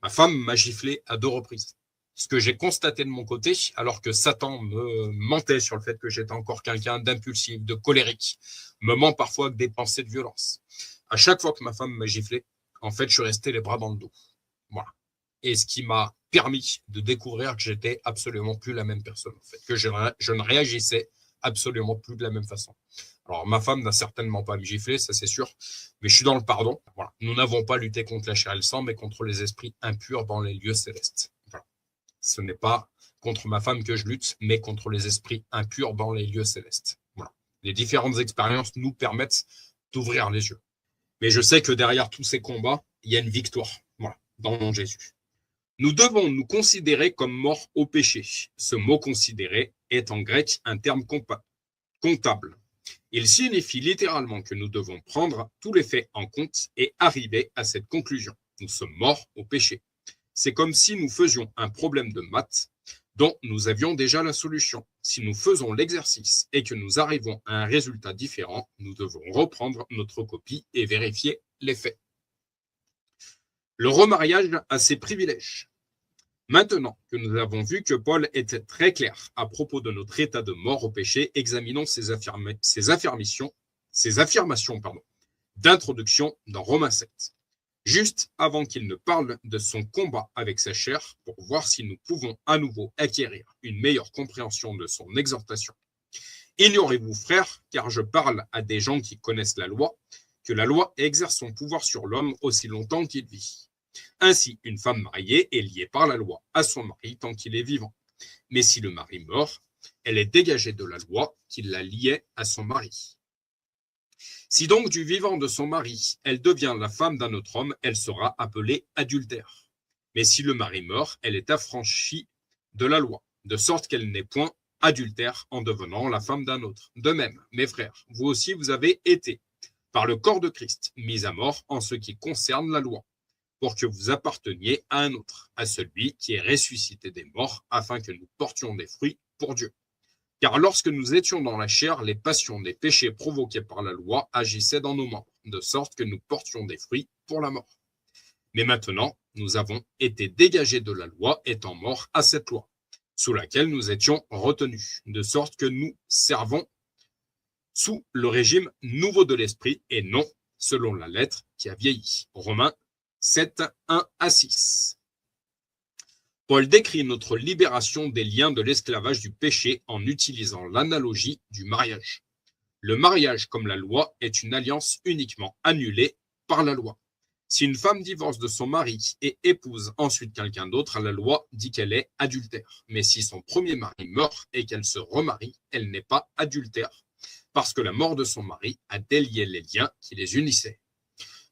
ma femme m'a giflé à 2 reprises. Ce que j'ai constaté de mon côté, alors que Satan me mentait sur le fait que j'étais encore quelqu'un d'impulsif, de colérique, me ment parfois avec des pensées de violence. À chaque fois que ma femme m'a giflé, en fait, je suis resté les bras dans le dos. Voilà. Et ce qui m'a permis de découvrir que j'étais absolument plus la même personne, en fait, que je ne réagissais absolument plus de la même façon. Alors, ma femme n'a certainement pas me gifler, ça c'est sûr, mais je suis dans le pardon. Voilà. Nous n'avons pas lutté contre la chair et le sang, mais contre les esprits impurs dans les lieux célestes. Voilà. Ce n'est pas contre ma femme que je lutte, mais contre les esprits impurs dans les lieux célestes. Voilà. Les différentes expériences nous permettent d'ouvrir les yeux. Mais je sais que derrière tous ces combats, il y a une victoire. Voilà, dans le nom de Jésus. Nous devons nous considérer comme morts au péché. Ce mot considérer est en grec un terme comptable. Il signifie littéralement que nous devons prendre tous les faits en compte et arriver à cette conclusion. Nous sommes morts au péché. C'est comme si nous faisions un problème de maths. dont nous avions déjà la solution. Si nous faisons l'exercice et que nous arrivons à un résultat différent, nous devons reprendre notre copie et vérifier les faits. Le remariage a ses privilèges. Maintenant que nous avons vu que Paul était très clair à propos de notre état de mort au péché, examinons ses affirmations d'introduction dans Romains 7. Juste avant qu'il ne parle de son combat avec sa chair, pour voir si nous pouvons à nouveau acquérir une meilleure compréhension de son exhortation. Ignorez-vous, frères, car je parle à des gens qui connaissent la loi, que la loi exerce son pouvoir sur l'homme aussi longtemps qu'il vit. Ainsi, une femme mariée est liée par la loi à son mari tant qu'il est vivant. Mais si le mari meurt, elle est dégagée de la loi qui la liait à son mari. Si donc du vivant de son mari, elle devient la femme d'un autre homme, elle sera appelée adultère. Mais si le mari meurt, elle est affranchie de la loi, de sorte qu'elle n'est point adultère en devenant la femme d'un autre. De même, mes frères, vous aussi vous avez été, par le corps de Christ, mis à mort en ce qui concerne la loi, pour que vous apparteniez à un autre, à celui qui est ressuscité des morts, afin que nous portions des fruits pour Dieu. Car lorsque nous étions dans la chair, les passions des péchés provoqués par la loi agissaient dans nos membres, de sorte que nous portions des fruits pour la mort. Mais maintenant, nous avons été dégagés de la loi, étant morts à cette loi, sous laquelle nous étions retenus, de sorte que nous servons sous le régime nouveau de l'esprit et non selon la lettre qui a vieilli. Romains 7, 1 à 6. Paul décrit notre libération des liens de l'esclavage du péché en utilisant l'analogie du mariage. Le mariage, comme la loi, est une alliance uniquement annulée par la loi. Si une femme divorce de son mari et épouse ensuite quelqu'un d'autre, la loi dit qu'elle est adultère. Mais si son premier mari meurt et qu'elle se remarie, elle n'est pas adultère, parce que la mort de son mari a délié les liens qui les unissaient.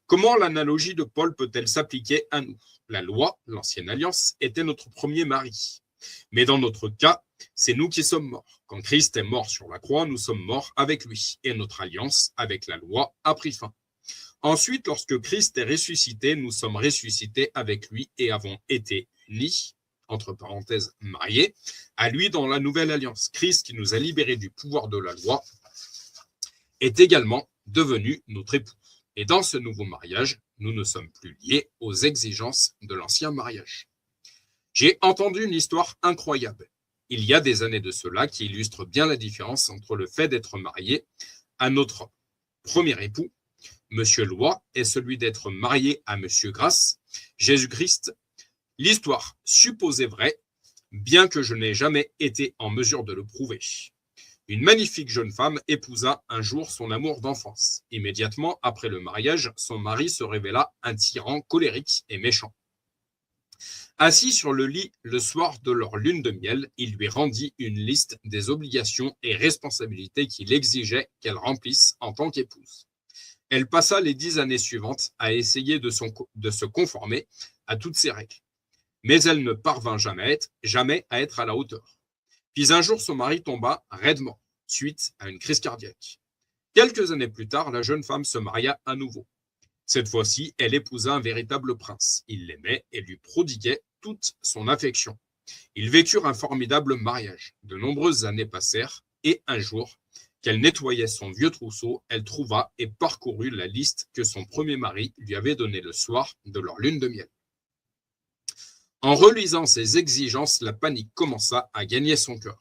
Comment l'analogie de Paul peut-elle s'appliquer à nous? La loi, l'ancienne alliance, était notre premier mari. Mais dans notre cas, c'est nous qui sommes morts. Quand Christ est mort sur la croix, nous sommes morts avec lui, et notre alliance avec la loi a pris fin. Ensuite, lorsque Christ est ressuscité, nous sommes ressuscités avec lui et avons été unis, entre parenthèses, mariés, à lui dans la nouvelle alliance. Christ, qui nous a libérés du pouvoir de la loi, est également devenu notre époux. Et dans ce nouveau mariage, nous ne sommes plus liés aux exigences de l'ancien mariage. J'ai entendu une histoire incroyable, il y a des années de cela, qui illustre bien la différence entre le fait d'être marié à notre premier époux, Monsieur Loi, et celui d'être marié à Monsieur Grâce, Jésus-Christ. L'histoire supposée vraie, bien que je n'ai jamais été en mesure de le prouver. Une magnifique jeune femme épousa un jour son amour d'enfance. Immédiatement après le mariage, son mari se révéla un tyran colérique et méchant. Assis sur le lit le soir de leur lune de miel, il lui rendit une liste des obligations et responsabilités qu'il exigeait qu'elle remplisse en tant qu'épouse. Elle passa les 10 années suivantes à essayer de se conformer à toutes ces règles. Mais elle ne parvint jamais à être à la hauteur. Puis un jour, son mari tomba raide mort, suite à une crise cardiaque. Quelques années plus tard, la jeune femme se maria à nouveau. Cette fois-ci, elle épousa un véritable prince. Il l'aimait et lui prodiguait toute son affection. Ils vécurent un formidable mariage. De nombreuses années passèrent et un jour, qu'elle nettoyait son vieux trousseau, elle trouva et parcourut la liste que son premier mari lui avait donnée le soir de leur lune de miel. En relisant ses exigences, la panique commença à gagner son cœur.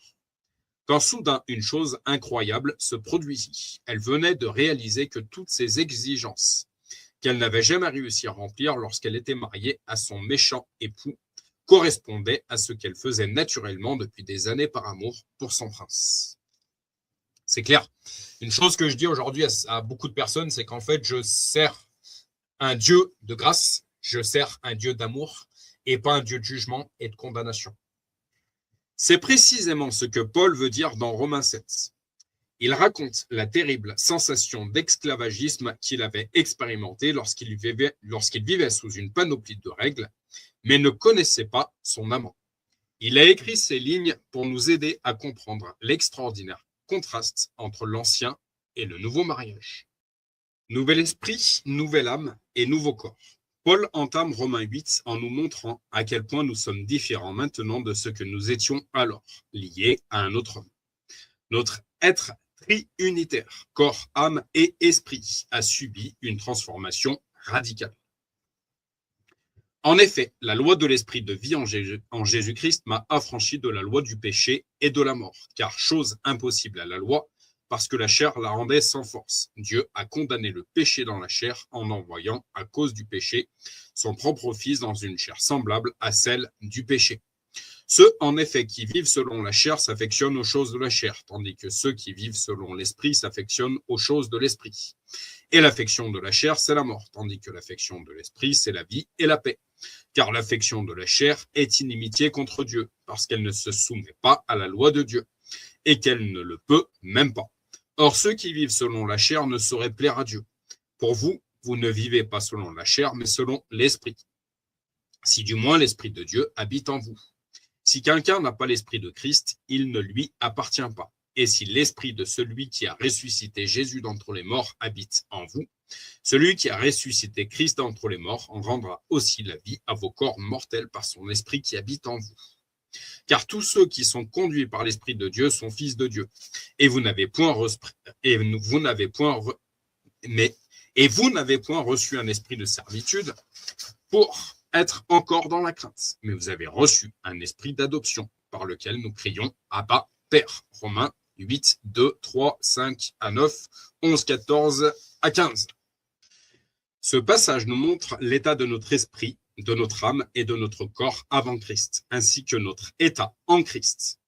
Quand soudain une chose incroyable se produisit. Elle venait de réaliser que toutes ces exigences qu'elle n'avait jamais réussi à remplir lorsqu'elle était mariée à son méchant époux correspondaient à ce qu'elle faisait naturellement depuis des années par amour pour son prince. C'est clair. Une chose que je dis aujourd'hui à beaucoup de personnes, c'est qu'en fait, je sers un Dieu de grâce, je sers un Dieu d'amour et pas un Dieu de jugement et de condamnation. C'est précisément ce que Paul veut dire dans Romains 7. Il raconte la terrible sensation d'esclavagisme qu'il avait expérimentée lorsqu'il vivait sous une panoplie de règles, mais ne connaissait pas son amant. Il a écrit ces lignes pour nous aider à comprendre l'extraordinaire contraste entre l'ancien et le nouveau mariage. Nouvel esprit, nouvelle âme et nouveau corps. Paul entame Romains 8 en nous montrant à quel point nous sommes différents maintenant de ce que nous étions alors, liés à un autre homme. Notre être triunitaire, corps, âme et esprit, a subi une transformation radicale. En effet, la loi de l'esprit de vie en Jésus-Christ m'a affranchi de la loi du péché et de la mort, car chose impossible à la loi, parce que la chair la rendait sans force. Dieu a condamné le péché dans la chair en envoyant, à cause du péché, son propre Fils dans une chair semblable à celle du péché. Ceux, en effet, qui vivent selon la chair s'affectionnent aux choses de la chair, tandis que ceux qui vivent selon l'esprit s'affectionnent aux choses de l'esprit. Et l'affection de la chair, c'est la mort, tandis que l'affection de l'esprit, c'est la vie et la paix. Car l'affection de la chair est inimitié contre Dieu, parce qu'elle ne se soumet pas à la loi de Dieu, et qu'elle ne le peut même pas. Or, ceux qui vivent selon la chair ne sauraient plaire à Dieu. Pour vous, vous ne vivez pas selon la chair, mais selon l'esprit. Si du moins l'esprit de Dieu habite en vous. Si quelqu'un n'a pas l'esprit de Christ, il ne lui appartient pas. Et si l'esprit de celui qui a ressuscité Jésus d'entre les morts habite en vous, celui qui a ressuscité Christ d'entre les morts en rendra aussi la vie à vos corps mortels par son esprit qui habite en vous. Car tous ceux qui sont conduits par l'esprit de Dieu sont fils de Dieu. Et vous n'avez point reçu un esprit de servitude pour être encore dans la crainte, mais vous avez reçu un esprit d'adoption par lequel nous crions Abba, Père. Romains 8, 2, 3, 5 à 9, 11, 14 à 15. Ce passage nous montre l'état de notre esprit, de notre âme et de notre corps avant Christ, ainsi que notre état en Christ.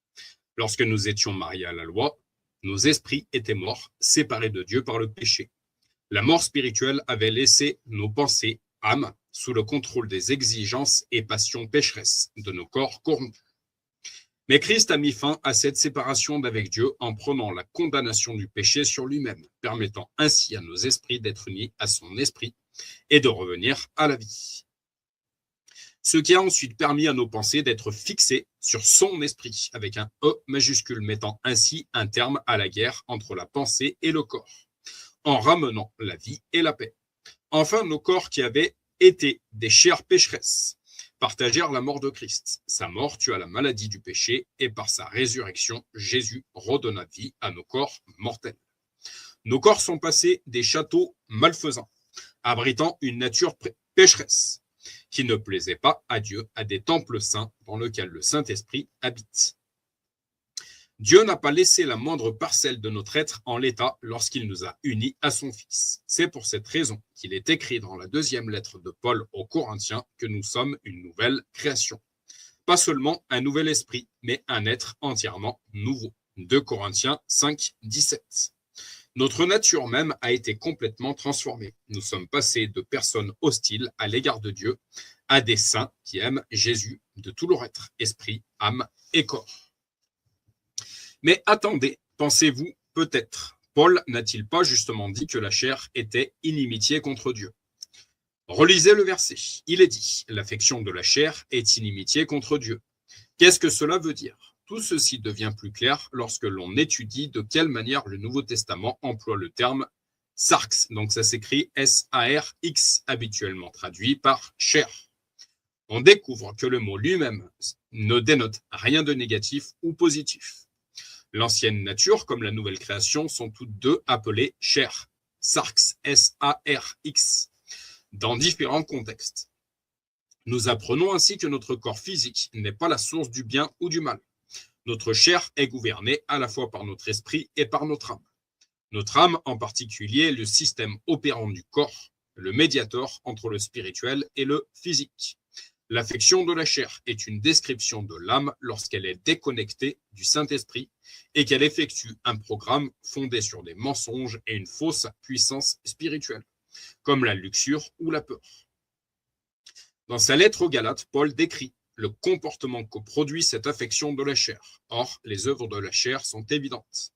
Lorsque nous étions mariés à la loi, nos esprits étaient morts, séparés de Dieu par le péché. La mort spirituelle avait laissé nos pensées, âmes, sous le contrôle des exigences et passions pécheresses de nos corps corrompus. Mais Christ a mis fin à cette séparation d'avec Dieu en prenant la condamnation du péché sur lui-même, permettant ainsi à nos esprits d'être unis à son esprit et de revenir à la vie. Ce qui a ensuite permis à nos pensées d'être fixées sur son esprit, avec un E majuscule, mettant ainsi un terme à la guerre entre la pensée et le corps, en ramenant la vie et la paix. Enfin, nos corps qui avaient été des chairs pécheresses partagèrent la mort de Christ. Sa mort tua la maladie du péché et par sa résurrection, Jésus redonna vie à nos corps mortels. Nos corps sont passés des châteaux malfaisants, abritant une nature pécheresse qui ne plaisait pas à Dieu, à des temples saints dans lesquels le Saint-Esprit habite. Dieu n'a pas laissé la moindre parcelle de notre être en l'état lorsqu'il nous a unis à son Fils. C'est pour cette raison qu'il est écrit dans la deuxième lettre de Paul aux Corinthiens que nous sommes une nouvelle création. Pas seulement un nouvel esprit, mais un être entièrement nouveau. 2 Corinthiens 5, 17. Notre nature même a été complètement transformée. Nous sommes passés de personnes hostiles à l'égard de Dieu à des saints qui aiment Jésus de tout leur être, esprit, âme et corps. Mais attendez, pensez-vous peut-être, Paul n'a-t-il pas justement dit que la chair était inimitié contre Dieu? Relisez le verset. Il est dit, l'affection de la chair est inimitié contre Dieu. Qu'est-ce que cela veut dire? Tout ceci devient plus clair lorsque l'on étudie de quelle manière le Nouveau Testament emploie le terme sarx. Donc ça s'écrit S-A-R-X, habituellement traduit par chair. On découvre que le mot lui-même ne dénote rien de négatif ou positif. L'ancienne nature comme la nouvelle création sont toutes deux appelées chair, sarx, S-A-R-X, dans différents contextes. Nous apprenons ainsi que notre corps physique n'est pas la source du bien ou du mal. Notre chair est gouvernée à la fois par notre esprit et par notre âme. Notre âme en particulier est le système opérant du corps, le médiateur entre le spirituel et le physique. L'affection de la chair est une description de l'âme lorsqu'elle est déconnectée du Saint-Esprit et qu'elle effectue un programme fondé sur des mensonges et une fausse puissance spirituelle, comme la luxure ou la peur. Dans sa lettre aux Galates, Paul décrit le comportement que produit cette affection de la chair. Or, les œuvres de la chair sont évidentes.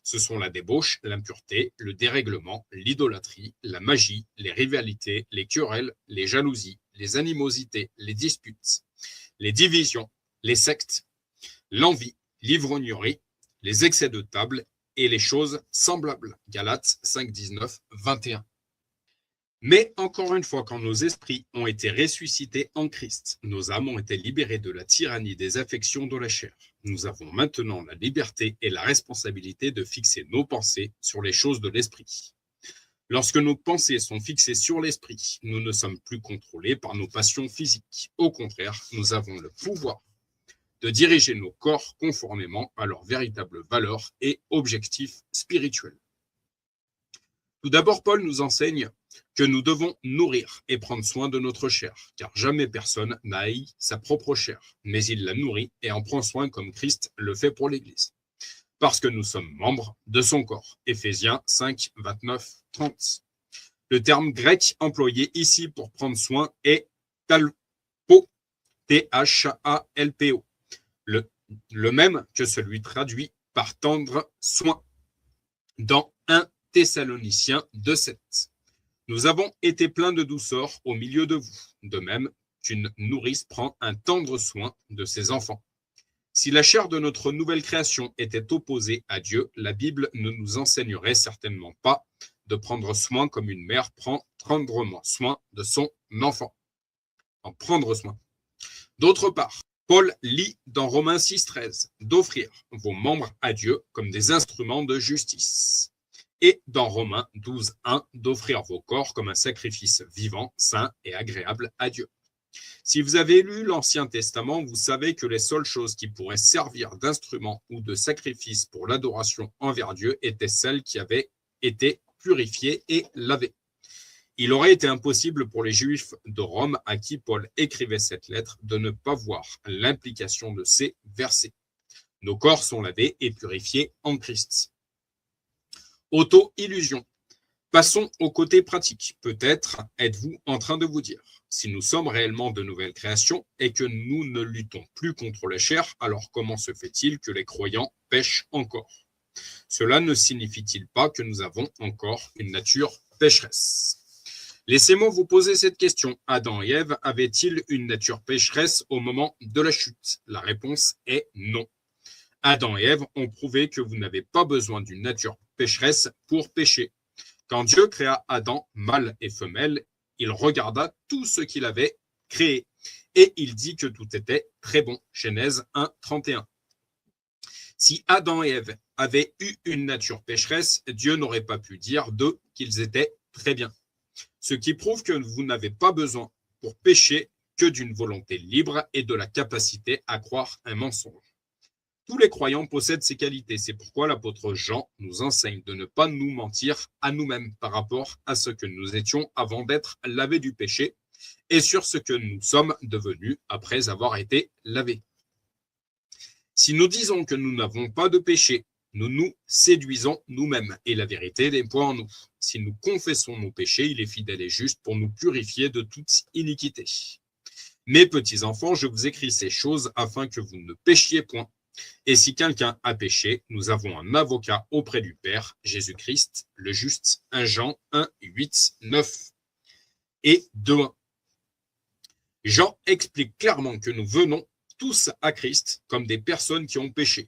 Ce sont la débauche, l'impureté, le dérèglement, l'idolâtrie, la magie, les rivalités, les querelles, les jalousies, les animosités, les disputes, les divisions, les sectes, l'envie, l'ivrognerie, les excès de table et les choses semblables. Galates 5, 19, 21. Mais encore une fois, quand nos esprits ont été ressuscités en Christ, nos âmes ont été libérées de la tyrannie des affections de la chair. Nous avons maintenant la liberté et la responsabilité de fixer nos pensées sur les choses de l'esprit. Lorsque nos pensées sont fixées sur l'esprit, nous ne sommes plus contrôlés par nos passions physiques. Au contraire, nous avons le pouvoir de diriger nos corps conformément à leurs véritables valeurs et objectifs spirituels. Tout d'abord, Paul nous enseigne que nous devons nourrir et prendre soin de notre chair, car jamais personne n'a haï sa propre chair, mais il la nourrit et en prend soin comme Christ le fait pour l'Église, parce que nous sommes membres de son corps. Éphésiens 5, 29, 30. Le terme grec employé ici pour prendre soin est talpo, T-H-A-L-P-O, le même que celui traduit par tendre soin dans 1 Thessaloniciens 2,7. Nous avons été pleins de douceur au milieu de vous, de même qu'une nourrice prend un tendre soin de ses enfants. Si la chair de notre nouvelle création était opposée à Dieu, la Bible ne nous enseignerait certainement pas de prendre soin comme une mère prend tendrement soin de son enfant. En prendre soin. D'autre part, Paul lit dans Romains 6,13 d'offrir vos membres à Dieu comme des instruments de justice. Et dans Romains 12,1 d'offrir vos corps comme un sacrifice vivant, saint et agréable à Dieu. Si vous avez lu l'Ancien Testament, vous savez que les seules choses qui pourraient servir d'instrument ou de sacrifice pour l'adoration envers Dieu étaient celles qui avaient été purifiées et lavées. Il aurait été impossible pour les Juifs de Rome à qui Paul écrivait cette lettre de ne pas voir l'implication de ces versets. Nos corps sont lavés et purifiés en Christ. Auto-illusion. Passons au côté pratique. Peut-être êtes-vous en train de vous dire, si nous sommes réellement de nouvelles créations et que nous ne luttons plus contre la chair, alors comment se fait-il que les croyants pêchent encore? Cela ne signifie-t-il pas que nous avons encore une nature pécheresse? Laissez-moi vous poser cette question. Adam et Ève avaient-ils une nature pécheresse au moment de la chute? La réponse est non. Adam et Ève ont prouvé que vous n'avez pas besoin d'une nature pécheresse pour pécher. Quand Dieu créa Adam, mâle et femelle, il regarda tout ce qu'il avait créé et il dit que tout était très bon. Genèse 1, 31. Si Adam et Ève avaient eu une nature pécheresse, Dieu n'aurait pas pu dire d'eux qu'ils étaient très bien. Ce qui prouve que vous n'avez pas besoin pour pécher que d'une volonté libre et de la capacité à croire un mensonge. Tous les croyants possèdent ces qualités. C'est pourquoi l'apôtre Jean nous enseigne de ne pas nous mentir à nous-mêmes par rapport à ce que nous étions avant d'être lavés du péché et sur ce que nous sommes devenus après avoir été lavés. Si nous disons que nous n'avons pas de péché, nous nous séduisons nous-mêmes et la vérité n'est point en nous. Si nous confessons nos péchés, il est fidèle et juste pour nous purifier de toute iniquité. Mes petits enfants, je vous écris ces choses afin que vous ne péchiez point. Et si quelqu'un a péché, nous avons un avocat auprès du Père, Jésus-Christ, le juste. 1 Jean 1, 8, 9 et 2. Jean explique clairement que nous venons tous à Christ comme des personnes qui ont péché.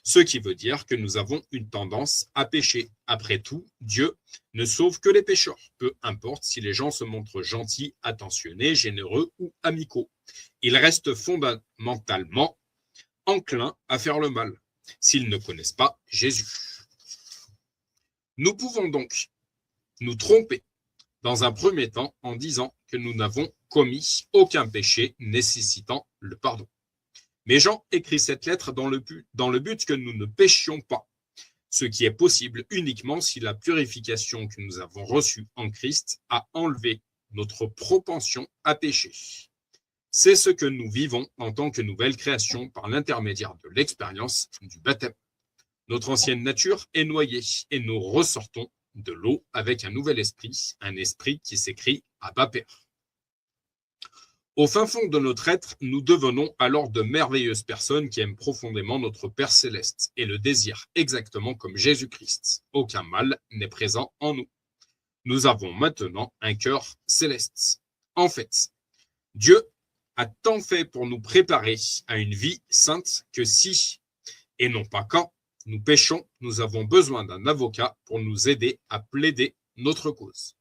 Ce qui veut dire que nous avons une tendance à pécher. Après tout, Dieu ne sauve que les pécheurs, peu importe si les gens se montrent gentils, attentionnés, généreux ou amicaux. Ils restent fondamentalement enclins à faire le mal, s'ils ne connaissent pas Jésus. Nous pouvons donc nous tromper dans un premier temps en disant que nous n'avons commis aucun péché nécessitant le pardon. Mais Jean écrit cette lettre dans le but que nous ne péchions pas, ce qui est possible uniquement si la purification que nous avons reçue en Christ a enlevé notre propension à pécher. C'est ce que nous vivons en tant que nouvelle création par l'intermédiaire de l'expérience du baptême. Notre ancienne nature est noyée et nous ressortons de l'eau avec un nouvel esprit, un esprit qui s'écrit Abba Père. Au fin fond de notre être, nous devenons alors de merveilleuses personnes qui aiment profondément notre Père céleste et le désirent exactement comme Jésus-Christ. Aucun mal n'est présent en nous. Nous avons maintenant un cœur céleste. En fait, Dieu a tant fait pour nous préparer à une vie sainte que si, et non pas quand, nous péchons, nous avons besoin d'un avocat pour nous aider à plaider notre cause.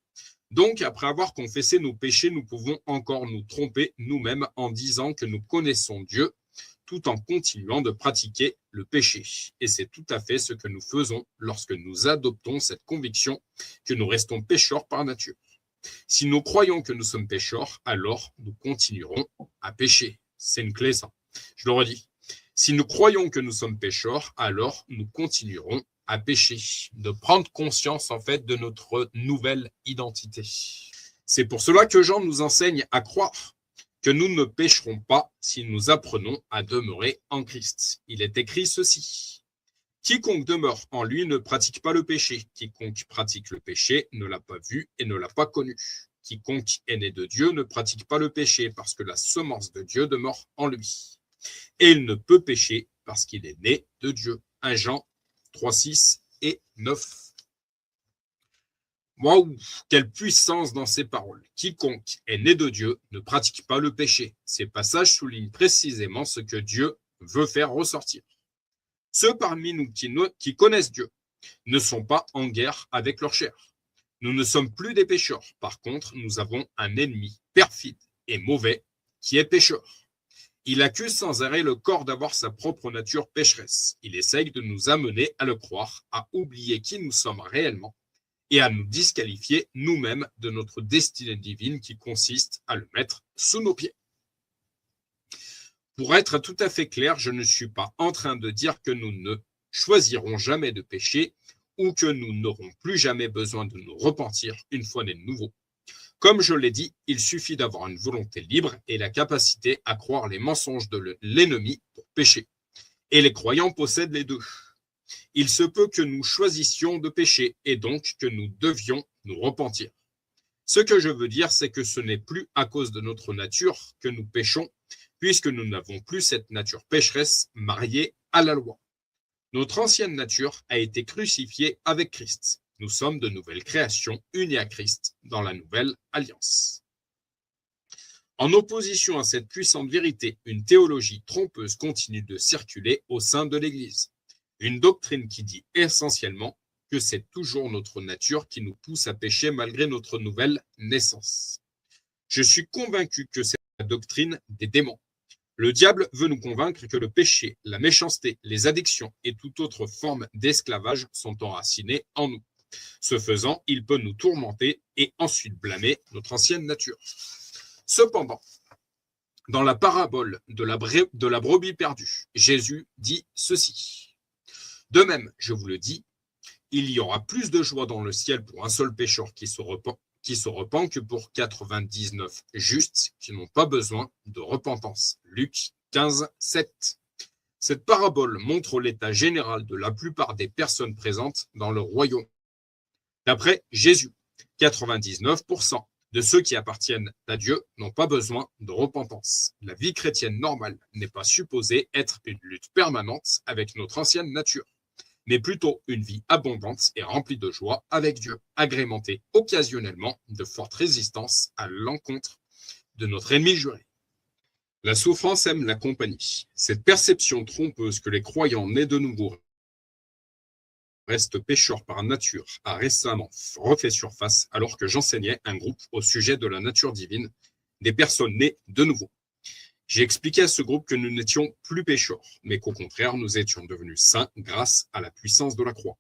Donc, après avoir confessé nos péchés, nous pouvons encore nous tromper nous-mêmes en disant que nous connaissons Dieu tout en continuant de pratiquer le péché. Et c'est tout à fait ce que nous faisons lorsque nous adoptons cette conviction que nous restons pécheurs par nature. Si nous croyons que nous sommes pécheurs, alors nous continuerons à pécher. C'est une clé, ça. Je le redis. Si nous croyons que nous sommes pécheurs, alors nous continuerons à pécher. De prendre conscience, en fait, de notre nouvelle identité. C'est pour cela que Jean nous enseigne à croire que nous ne pécherons pas si nous apprenons à demeurer en Christ. Il est écrit ceci. Quiconque demeure en lui ne pratique pas le péché. Quiconque pratique le péché ne l'a pas vu et ne l'a pas connu. Quiconque est né de Dieu ne pratique pas le péché parce que la semence de Dieu demeure en lui. Et il ne peut pécher parce qu'il est né de Dieu. 1 Jean 3, 6 et 9. Waouh, quelle puissance dans ces paroles. Quiconque est né de Dieu ne pratique pas le péché. Ces passages soulignent précisément ce que Dieu veut faire ressortir. Ceux parmi nous qui connaissent Dieu ne sont pas en guerre avec leur chair. Nous ne sommes plus des pécheurs. Par contre, nous avons un ennemi perfide et mauvais qui est pécheur. Il accuse sans arrêt le corps d'avoir sa propre nature pécheresse. Il essaye de nous amener à le croire, à oublier qui nous sommes réellement et à nous disqualifier nous-mêmes de notre destinée divine qui consiste à le mettre sous nos pieds. Pour être tout à fait clair, je ne suis pas en train de dire que nous ne choisirons jamais de pécher ou que nous n'aurons plus jamais besoin de nous repentir une fois nés de nouveau. Comme je l'ai dit, il suffit d'avoir une volonté libre et la capacité à croire les mensonges de l'ennemi pour pécher. Et les croyants possèdent les deux. Il se peut que nous choisissions de pécher et donc que nous devions nous repentir. Ce que je veux dire, c'est que ce n'est plus à cause de notre nature que nous péchons, puisque nous n'avons plus cette nature pécheresse mariée à la loi. Notre ancienne nature a été crucifiée avec Christ. Nous sommes de nouvelles créations unies à Christ dans la nouvelle alliance. En opposition à cette puissante vérité, une théologie trompeuse continue de circuler au sein de l'Église. Une doctrine qui dit essentiellement que c'est toujours notre nature qui nous pousse à pécher malgré notre nouvelle naissance. Je suis convaincu que c'est la doctrine des démons. Le diable veut nous convaincre que le péché, la méchanceté, les addictions et toute autre forme d'esclavage sont enracinés en nous. Ce faisant, il peut nous tourmenter et ensuite blâmer notre ancienne nature. Cependant, dans la parabole de la brebis perdue, Jésus dit ceci. De même, je vous le dis, il y aura plus de joie dans le ciel pour un seul pécheur qui se repent que pour 99 justes qui n'ont pas besoin de repentance. Luc 15, 7. Cette parabole montre l'état général de la plupart des personnes présentes dans le royaume. D'après Jésus, 99% de ceux qui appartiennent à Dieu n'ont pas besoin de repentance. La vie chrétienne normale n'est pas supposée être une lutte permanente avec notre ancienne nature, mais plutôt une vie abondante et remplie de joie avec Dieu, agrémentée occasionnellement de fortes résistances à l'encontre de notre ennemi juré. La souffrance aime la compagnie. Cette perception trompeuse que les croyants nés de nouveau restent pécheurs par nature a récemment refait surface alors que j'enseignais un groupe au sujet de la nature divine des personnes nées de nouveau. J'ai expliqué à ce groupe que nous n'étions plus pécheurs, mais qu'au contraire, nous étions devenus saints grâce à la puissance de la croix.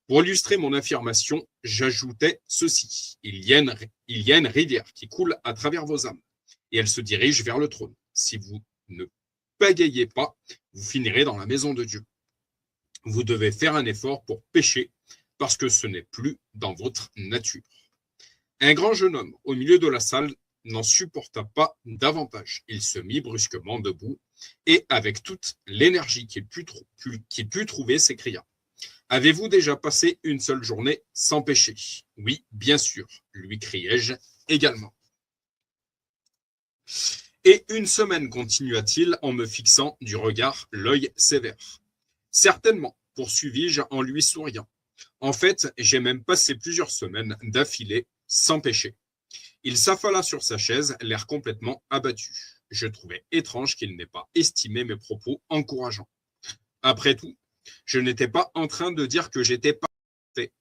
Pour illustrer mon affirmation, j'ajoutais ceci. Il y a une rivière qui coule à travers vos âmes, et elle se dirige vers le trône. Si vous ne pagayez pas, vous finirez dans la maison de Dieu. Vous devez faire un effort pour pécher, parce que ce n'est plus dans votre nature. Un grand jeune homme, au milieu de la salle, n'en supporta pas davantage. Il se mit brusquement debout et, avec toute l'énergie qu'il put trouver, s'écria « Avez-vous déjà passé une seule journée sans péché ?» ?»« Oui, bien sûr, lui criai-je également. « Et une semaine, continua-t-il en me fixant du regard l'œil sévère. »« Certainement, poursuivis-je en lui souriant. En fait, j'ai même passé plusieurs semaines d'affilée sans péché. » Il s'affala sur sa chaise, l'air complètement abattu. Je trouvais étrange qu'il n'ait pas estimé mes propos encourageants. Après tout, je n'étais pas en train de dire que j'étais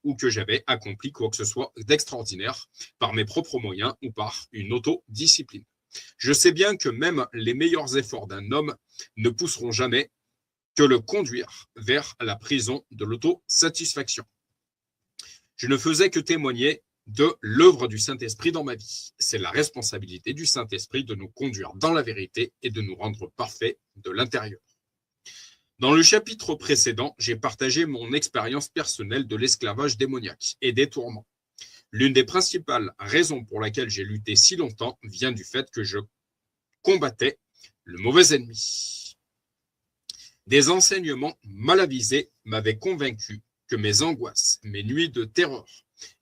ou que j'avais accompli quoi que ce soit d'extraordinaire par mes propres moyens ou par une autodiscipline. Je sais bien que même les meilleurs efforts d'un homme ne pousseront jamais que le conduire vers la prison de l'autosatisfaction. Je ne faisais que témoigner de l'œuvre du Saint-Esprit dans ma vie. C'est la responsabilité du Saint-Esprit de nous conduire dans la vérité et de nous rendre parfaits de l'intérieur. Dans le chapitre précédent, j'ai partagé mon expérience personnelle de l'esclavage démoniaque et des tourments. L'une des principales raisons pour laquelle j'ai lutté si longtemps vient du fait que je combattais le mauvais ennemi. Des enseignements mal avisés m'avaient convaincu que mes angoisses, mes nuits de terreur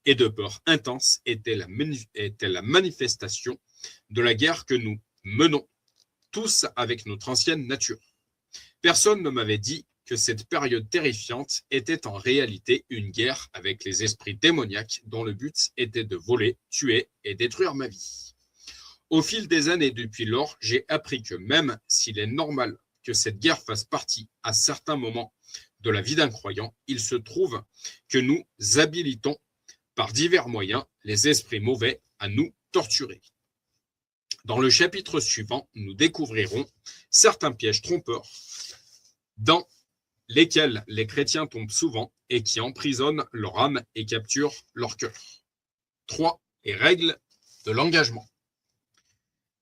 et de peur intense étaient la manifestation de la guerre que nous menons tous avec notre ancienne nature. Personne ne m'avait dit que cette période terrifiante était en réalité une guerre avec les esprits démoniaques dont le but était de voler, tuer et détruire ma vie. Au fil des années depuis lors, j'ai appris que même s'il est normal que cette guerre fasse partie à certains moments de la vie d'un croyant, il se trouve que nous habilitons par divers moyens les esprits mauvais à nous torturer. Dans le chapitre suivant, nous découvrirons certains pièges trompeurs dans lesquels les chrétiens tombent souvent et qui emprisonnent leur âme et capturent leur cœur. 3. Les règles de l'engagement.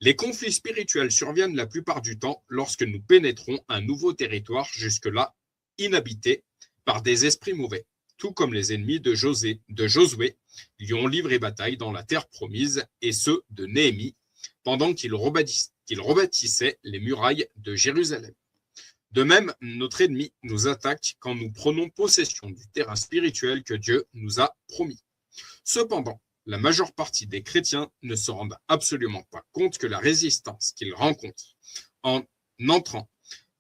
Les conflits spirituels surviennent la plupart du temps lorsque nous pénétrons un nouveau territoire jusque-là inhabité par des esprits mauvais, tout comme les ennemis de Josué lui ont livré bataille dans la terre promise et ceux de Néhémie pendant qu'il rebâtissait les murailles de Jérusalem. De même, notre ennemi nous attaque quand nous prenons possession du terrain spirituel que Dieu nous a promis. Cependant, la majeure partie des chrétiens ne se rendent absolument pas compte que la résistance qu'ils rencontrent en entrant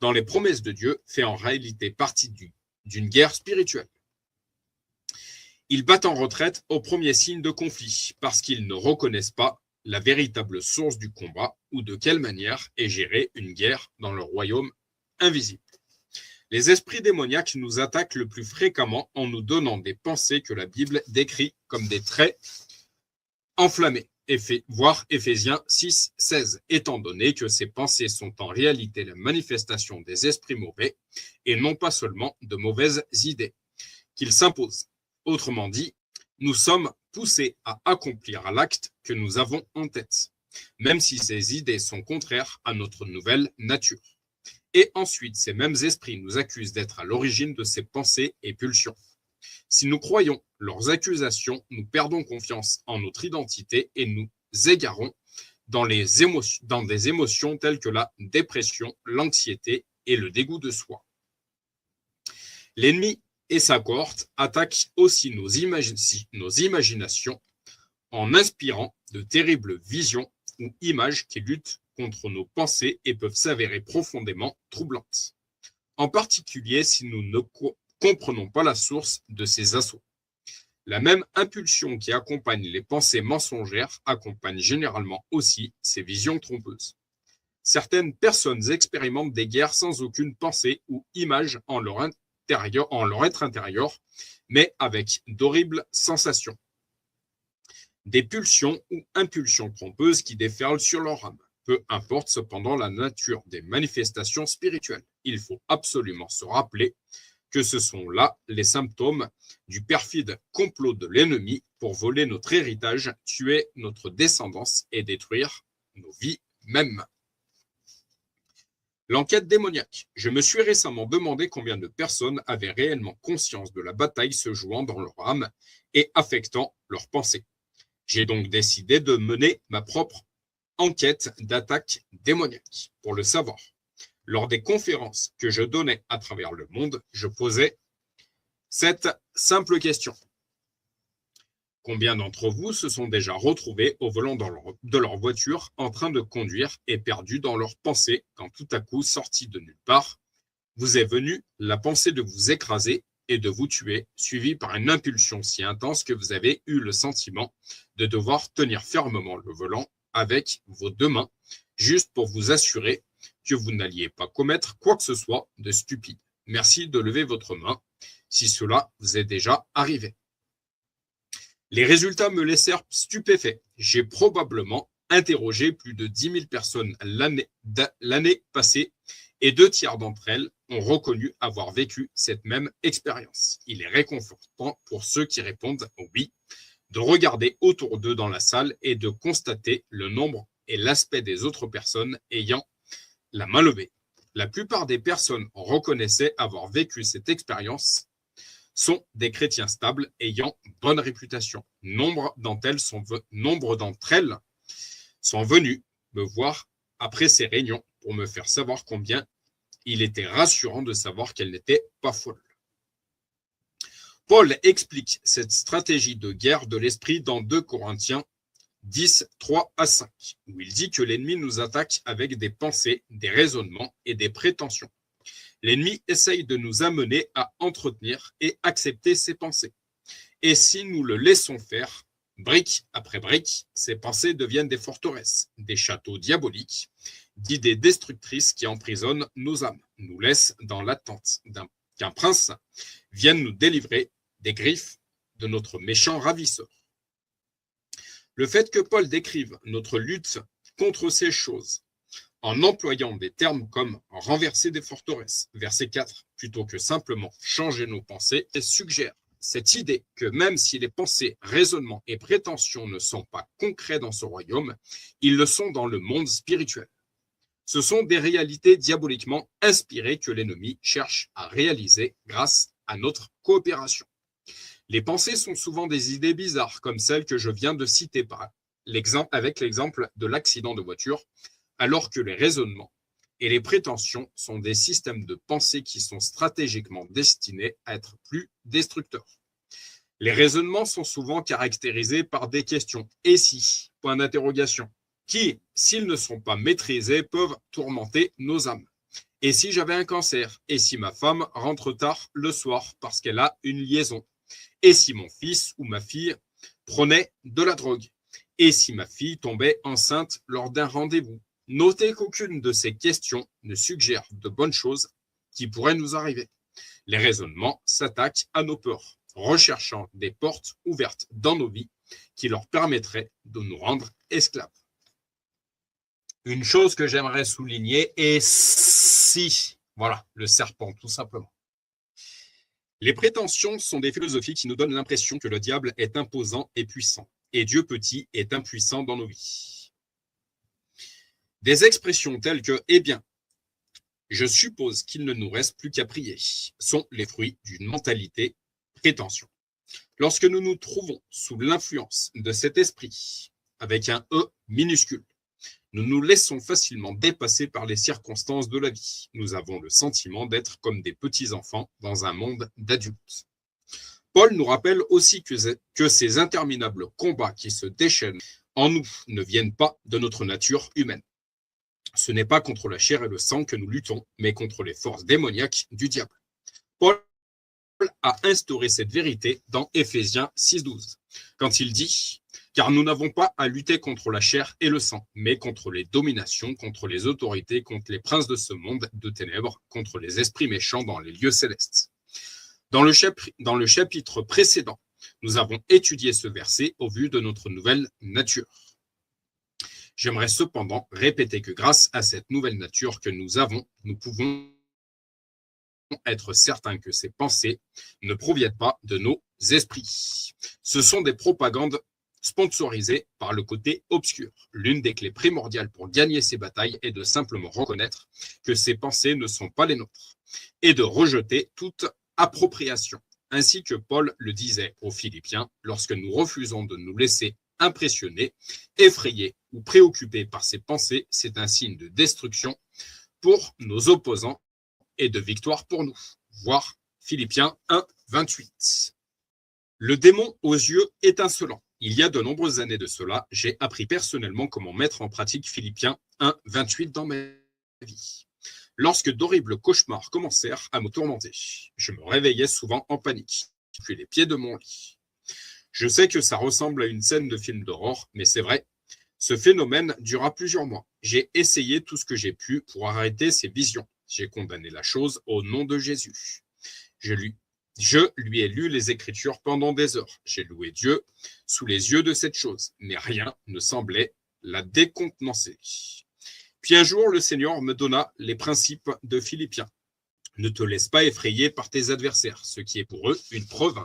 dans les promesses de Dieu fait en réalité partie d'une guerre spirituelle. Ils battent en retraite au premier signe de conflit parce qu'ils ne reconnaissent pas la véritable source du combat ou de quelle manière est gérée une guerre dans le royaume invisible. Les esprits démoniaques nous attaquent le plus fréquemment en nous donnant des pensées que la Bible décrit comme des traits enflammés, voir Éphésiens 6, 16, étant donné que ces pensées sont en réalité la manifestation des esprits mauvais et non pas seulement de mauvaises idées qu'ils s'imposent. Autrement dit, nous sommes poussés à accomplir l'acte que nous avons en tête, même si ces idées sont contraires à notre nouvelle nature. Et ensuite, ces mêmes esprits nous accusent d'être à l'origine de ces pensées et pulsions. Si nous croyons leurs accusations, nous perdons confiance en notre identité et nous égarons dans des émotions telles que la dépression, l'anxiété et le dégoût de soi. L'ennemi et sa cohorte attaquent aussi nos imaginations en inspirant de terribles visions ou images qui luttent contre nos pensées et peuvent s'avérer profondément troublantes. En particulier si nous ne comprenons pas la source de ces assauts. La même impulsion qui accompagne les pensées mensongères accompagne généralement aussi ces visions trompeuses. Certaines personnes expérimentent des guerres sans aucune pensée ou image en leur être intérieur, mais avec d'horribles sensations. Des pulsions ou impulsions trompeuses qui déferlent sur leur âme. Peu importe cependant la nature des manifestations spirituelles. Il faut absolument se rappeler que ce sont là les symptômes du perfide complot de l'ennemi pour voler notre héritage, tuer notre descendance et détruire nos vies mêmes. L'enquête démoniaque. Je me suis récemment demandé combien de personnes avaient réellement conscience de la bataille se jouant dans leur âme et affectant leurs pensées. J'ai donc décidé de mener ma propre enquête d'attaque démoniaque. Pour le savoir, lors des conférences que je donnais à travers le monde, je posais cette simple question. Combien d'entre vous se sont déjà retrouvés au volant de leur voiture en train de conduire et perdus dans leurs pensées quand tout à coup, sortis de nulle part, vous est venue la pensée de vous écraser et de vous tuer, suivie par une impulsion si intense que vous avez eu le sentiment de devoir tenir fermement le volant avec vos deux mains, juste pour vous assurer que vous n'alliez pas commettre quoi que ce soit de stupide. Merci de lever votre main si cela vous est déjà arrivé. Les résultats me laissèrent stupéfait. J'ai probablement interrogé plus de 10 000 personnes l'année passée et 2 tiers d'entre elles ont reconnu avoir vécu cette même expérience. Il est réconfortant pour ceux qui répondent oui, de regarder autour d'eux dans la salle et de constater le nombre et l'aspect des autres personnes ayant la main levée. La plupart des personnes reconnaissaient avoir vécu cette expérience sont des chrétiens stables ayant bonne réputation. Nombre d'entre elles sont venues me voir après ces réunions pour me faire savoir combien il était rassurant de savoir qu'elles n'étaient pas folles. Paul explique cette stratégie de guerre de l'esprit dans 2 Corinthiens 10, 3 à 5, où il dit que l'ennemi nous attaque avec des pensées, des raisonnements et des prétentions. L'ennemi essaye de nous amener à entretenir et accepter ses pensées. Et si nous le laissons faire, brique après brique, ces pensées deviennent des forteresses, des châteaux diaboliques, d'idées destructrices qui emprisonnent nos âmes, nous laissent dans l'attente qu'un prince vienne nous délivrer des griffes de notre méchant ravisseur. Le fait que Paul décrive notre lutte contre ces choses en employant des termes comme renverser des forteresses, verset 4, plutôt que simplement changer nos pensées, et suggère cette idée que même si les pensées, raisonnements et prétentions ne sont pas concrets dans ce royaume, ils le sont dans le monde spirituel. Ce sont des réalités diaboliquement inspirées que l'ennemi cherche à réaliser grâce à notre coopération. Les pensées sont souvent des idées bizarres, comme celles que je viens de citer avec l'exemple de l'accident de voiture, alors que les raisonnements et les prétentions sont des systèmes de pensée qui sont stratégiquement destinés à être plus destructeurs. Les raisonnements sont souvent caractérisés par des questions « et si ?» point d'interrogation, qui, s'ils ne sont pas maîtrisés, peuvent tourmenter nos âmes. Et si j'avais un cancer? Et si ma femme rentre tard le soir parce qu'elle a une liaison? Et si mon fils ou ma fille prenait de la drogue? Et si ma fille tombait enceinte lors d'un rendez-vous? Notez qu'aucune de ces questions ne suggère de bonnes choses qui pourraient nous arriver. Les raisonnements s'attaquent à nos peurs, recherchant des portes ouvertes dans nos vies qui leur permettraient de nous rendre esclaves. Une chose que j'aimerais souligner est si, voilà, le serpent, tout simplement. Les prétentions sont des philosophies qui nous donnent l'impression que le diable est imposant et puissant, et Dieu petit est impuissant dans nos vies. Des expressions telles que « eh bien, je suppose qu'il ne nous reste plus qu'à prier » sont les fruits d'une mentalité prétention. Lorsque nous nous trouvons sous l'influence de cet esprit, avec un « e » minuscule, nous nous laissons facilement dépasser par les circonstances de la vie. Nous avons le sentiment d'être comme des petits-enfants dans un monde d'adultes. Paul nous rappelle aussi que ces interminables combats qui se déchaînent en nous ne viennent pas de notre nature humaine. Ce n'est pas contre la chair et le sang que nous luttons, mais contre les forces démoniaques du diable. Paul a instauré cette vérité dans Éphésiens 6,12, quand il dit « Car nous n'avons pas à lutter contre la chair et le sang, mais contre les dominations, contre les autorités, contre les princes de ce monde de ténèbres, contre les esprits méchants dans les lieux célestes. » Dans le chapitre précédent, nous avons étudié ce verset au vu de notre nouvelle nature. J'aimerais cependant répéter que grâce à cette nouvelle nature que nous avons, nous pouvons être certains que ces pensées ne proviennent pas de nos esprits. Ce sont des propagandes sponsorisées par le côté obscur. L'une des clés primordiales pour gagner ces batailles est de simplement reconnaître que ces pensées ne sont pas les nôtres et de rejeter toute appropriation. Ainsi que Paul le disait aux Philippiens, lorsque nous refusons de nous laisser impressionner, effrayer ou préoccupés par ces pensées, c'est un signe de destruction pour nos opposants et de victoire pour nous. Voir Philippiens 1, 28. Le démon aux yeux étincelants. Il y a de nombreuses années de cela, j'ai appris personnellement comment mettre en pratique Philippiens 1, 28 dans ma vie. Lorsque d'horribles cauchemars commencèrent à me tourmenter, je me réveillais souvent en panique, puis les pieds de mon lit. Je sais que ça ressemble à une scène de film d'horreur, mais c'est vrai, ce phénomène dura plusieurs mois. J'ai essayé tout ce que j'ai pu pour arrêter ces visions. J'ai condamné la chose au nom de Jésus. Je lui Je lui ai lu les Écritures pendant des heures. J'ai loué Dieu sous les yeux de cette chose, mais rien ne semblait la décontenancer. Puis un jour, le Seigneur me donna les principes de Philippiens. Ne te laisse pas effrayer par tes adversaires, ce qui est pour eux une preuve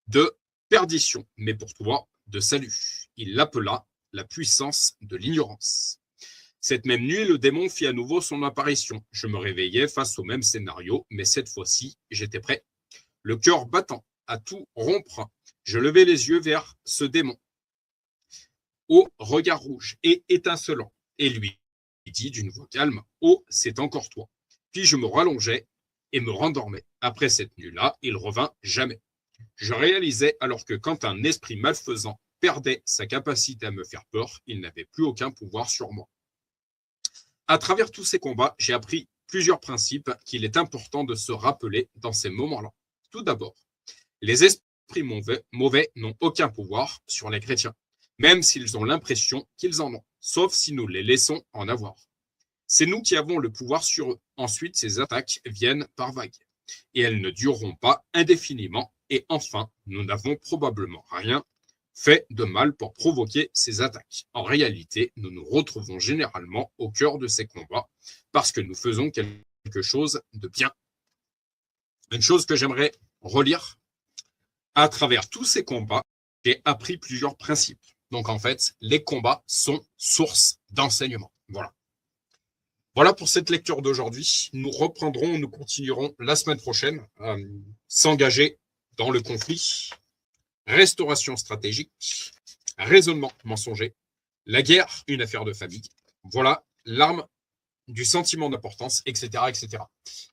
de perdition, mais pour toi, de salut. Il l'appela la puissance de l'ignorance. Cette même nuit, le démon fit à nouveau son apparition. Je me réveillais face au même scénario, mais cette fois-ci, j'étais prêt. Le cœur battant, à tout rompre, je levai les yeux vers ce démon, au regard rouge et étincelant, et lui dit d'une voix calme, « Oh, c'est encore toi. » Puis je me rallongeai et me rendormais. Après cette nuit-là, il revint jamais. Je réalisais alors que quand un esprit malfaisant perdait sa capacité à me faire peur, il n'avait plus aucun pouvoir sur moi. À travers tous ces combats, j'ai appris plusieurs principes qu'il est important de se rappeler dans ces moments-là. Tout d'abord, les esprits mauvais n'ont aucun pouvoir sur les chrétiens, même s'ils ont l'impression qu'ils en ont, sauf si nous les laissons en avoir. C'est nous qui avons le pouvoir sur eux. Ensuite, ces attaques viennent par vagues, et elles ne dureront pas indéfiniment. Et enfin, nous n'avons probablement rien fait de mal pour provoquer ces attaques. En réalité, nous nous retrouvons généralement au cœur de ces combats parce que nous faisons quelque chose de bien. Une chose que j'aimerais relire, à travers tous ces combats, j'ai appris plusieurs principes. Donc en fait, les combats sont source d'enseignement. Voilà. Voilà pour cette lecture d'aujourd'hui. Nous continuerons la semaine prochaine à s'engager dans le conflit, restauration stratégique, raisonnement mensonger, la guerre, une affaire de famille. Voilà l'arme du sentiment d'importance, etc., etc.